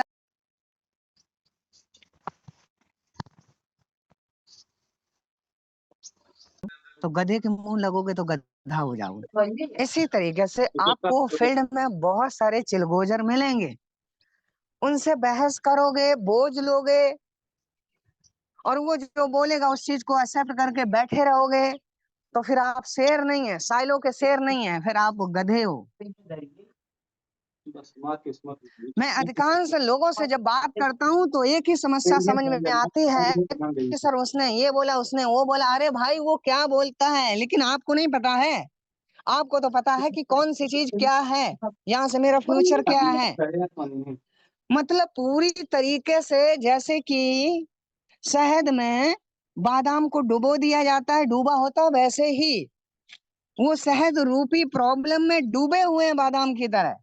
तो गधे के मुंह लगोगे तो गधा हो जाओगे। इसी तरीके से आपको फील्ड में बहुत सारे चिलगोजर मिलेंगे, उनसे बहस करोगे, बोझ लोगे, और वो जो बोलेगा उस चीज को एक्सेप्ट करके बैठे रहोगे, तो फिर आप शेर नहीं है, साइलो के शेर नहीं है, फिर आप गधे हो। मैं अधिकांश लोगों से जब बात करता हूँ तो एक ही समस्या समझ में आती है कि सर उसने ये बोला, उसने वो बोला। अरे भाई वो क्या बोलता है, लेकिन आपको नहीं पता है। आपको तो पता है कि कौन सी चीज क्या है, यहाँ से मेरा फ्यूचर क्या है। मतलब पूरी तरीके से जैसे कि शहद में बादाम को डुबो दिया जाता है, डूबा होता है, वैसे ही वो शहद रूपी प्रॉब्लम में डूबे हुए हैं बादाम की तरह।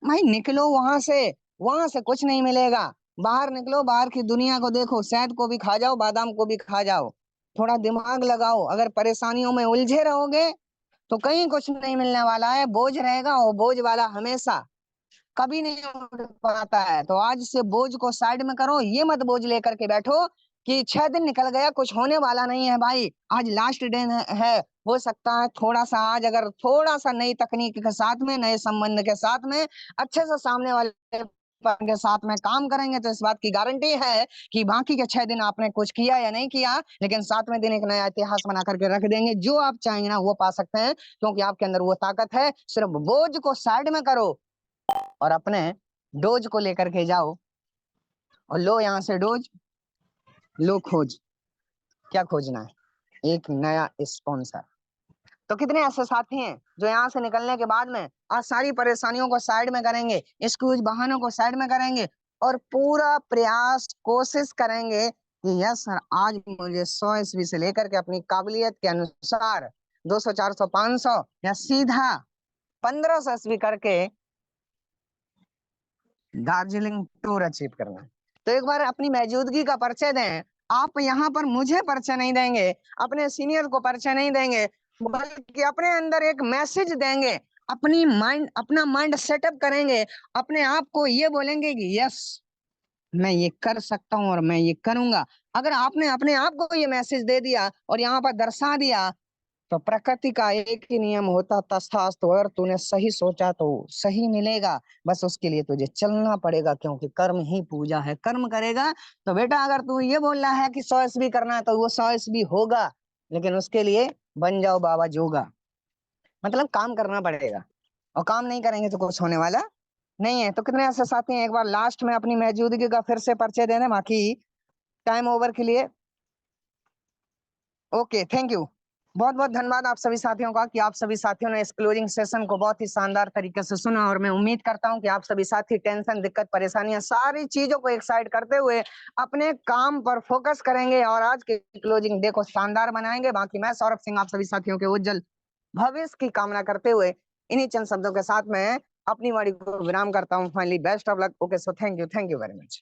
भाई निकलो वहां से कुछ नहीं मिलेगा। बाहर निकलो, बाहर की दुनिया को देखो, शहद को भी खा जाओ, बादाम को भी खा जाओ, थोड़ा दिमाग लगाओ। अगर परेशानियों में उलझे रहोगे तो कहीं कुछ नहीं मिलने वाला है। बोझ रहेगा, वो बोझ वाला हमेशा कभी नहीं उठ पाता है। तो आज से बोझ को साइड में करो, ये मत बोझ लेकर के बैठो कि 6 दिन निकल गया, कुछ होने वाला नहीं है। भाई आज लास्ट डे है, हो सकता है थोड़ा सा आज अगर थोड़ा सा नई तकनीक के साथ में, नए संबंध के साथ में, अच्छे से सामने वाले के साथ में काम करेंगे तो इस बात की गारंटी है कि बाकी के 6 दिन आपने कुछ किया या नहीं किया, लेकिन 7वें दिन एक नया इतिहास बना करके रख देंगे। जो आप चाहेंगे ना वो पा सकते हैं, क्योंकि आपके अंदर वो ताकत है। सिर्फ बोझ को साइड में करो और अपने डोज को लेकर के जाओ, और लो यहाँ से डोज, लो खोज। क्या खोजना है? एक नया स्पॉन्सर। तो कितने ऐसे साथी हैं जो यहाँ से निकलने के बाद में आज सारी परेशानियों को साइड में करेंगे, एक्सक्यूज बहानों को साइड में करेंगे, और पूरा प्रयास कोशिश करेंगे कि यस सर आज मुझे 100 ईस्वी से लेकर के अपनी काबिलियत के अनुसार 200, 400, 500 या सीधा 1500 ईस्वी करके दार्जिलिंग टूर अचीव करना है। तो एक बार अपनी मौजूदगी का परिचय दें। आप यहाँ पर मुझे परिचय नहीं देंगे, अपने सीनियर को परिचय नहीं देंगे, बल्कि अपने अंदर एक मैसेज देंगे, अपना माइंड सेटअप करेंगे, अपने आप को ये बोलेंगे कि यस मैं ये कर सकता हूँ और मैं ये करूंगा। अगर आपने अपने आप को ये मैसेज दे दिया और यहाँ पर दर्शा दिया तो प्रकृति का एक ही नियम होता तथास्तु, अगर तूने सही सोचा तो सही मिलेगा, बस उसके लिए तुझे चलना पड़ेगा, क्योंकि कर्म ही पूजा है। कर्म करेगा तो बेटा, अगर तू ये बोल रहा है कि 100 ईस्वी करना है तो वो 100 ईस्वी होगा, लेकिन उसके लिए बन जाओ बाबा जोगा, मतलब काम करना पड़ेगा, और काम नहीं करेंगे तो कुछ होने वाला नहीं है। तो कितने ऐसे साथी हैं, एक बार लास्ट में अपनी मौजूदगी का फिर से परिचय देने, बाकी टाइम ओवर के लिए ओके, थैंक यू। बहुत बहुत धन्यवाद आप सभी साथियों का कि आप सभी साथियों ने इस क्लोजिंग सेशन को बहुत ही शानदार तरीके से सुना, और मैं उम्मीद करता हूं कि आप सभी साथी टेंशन, दिक्कत, परेशानियां, सारी चीजों को एक साइड करते हुए अपने काम पर फोकस करेंगे और आज की क्लोजिंग डे को शानदार बनाएंगे। बाकी मैं सौरभ सिंह आप सभी साथियों के उज्जवल भविष्य की कामना करते हुए इन्हीं चंद शब्दों के साथ मैं अपनी वाणी को विराम करता हूं। Finally best of luck. Okay, so thank you very much.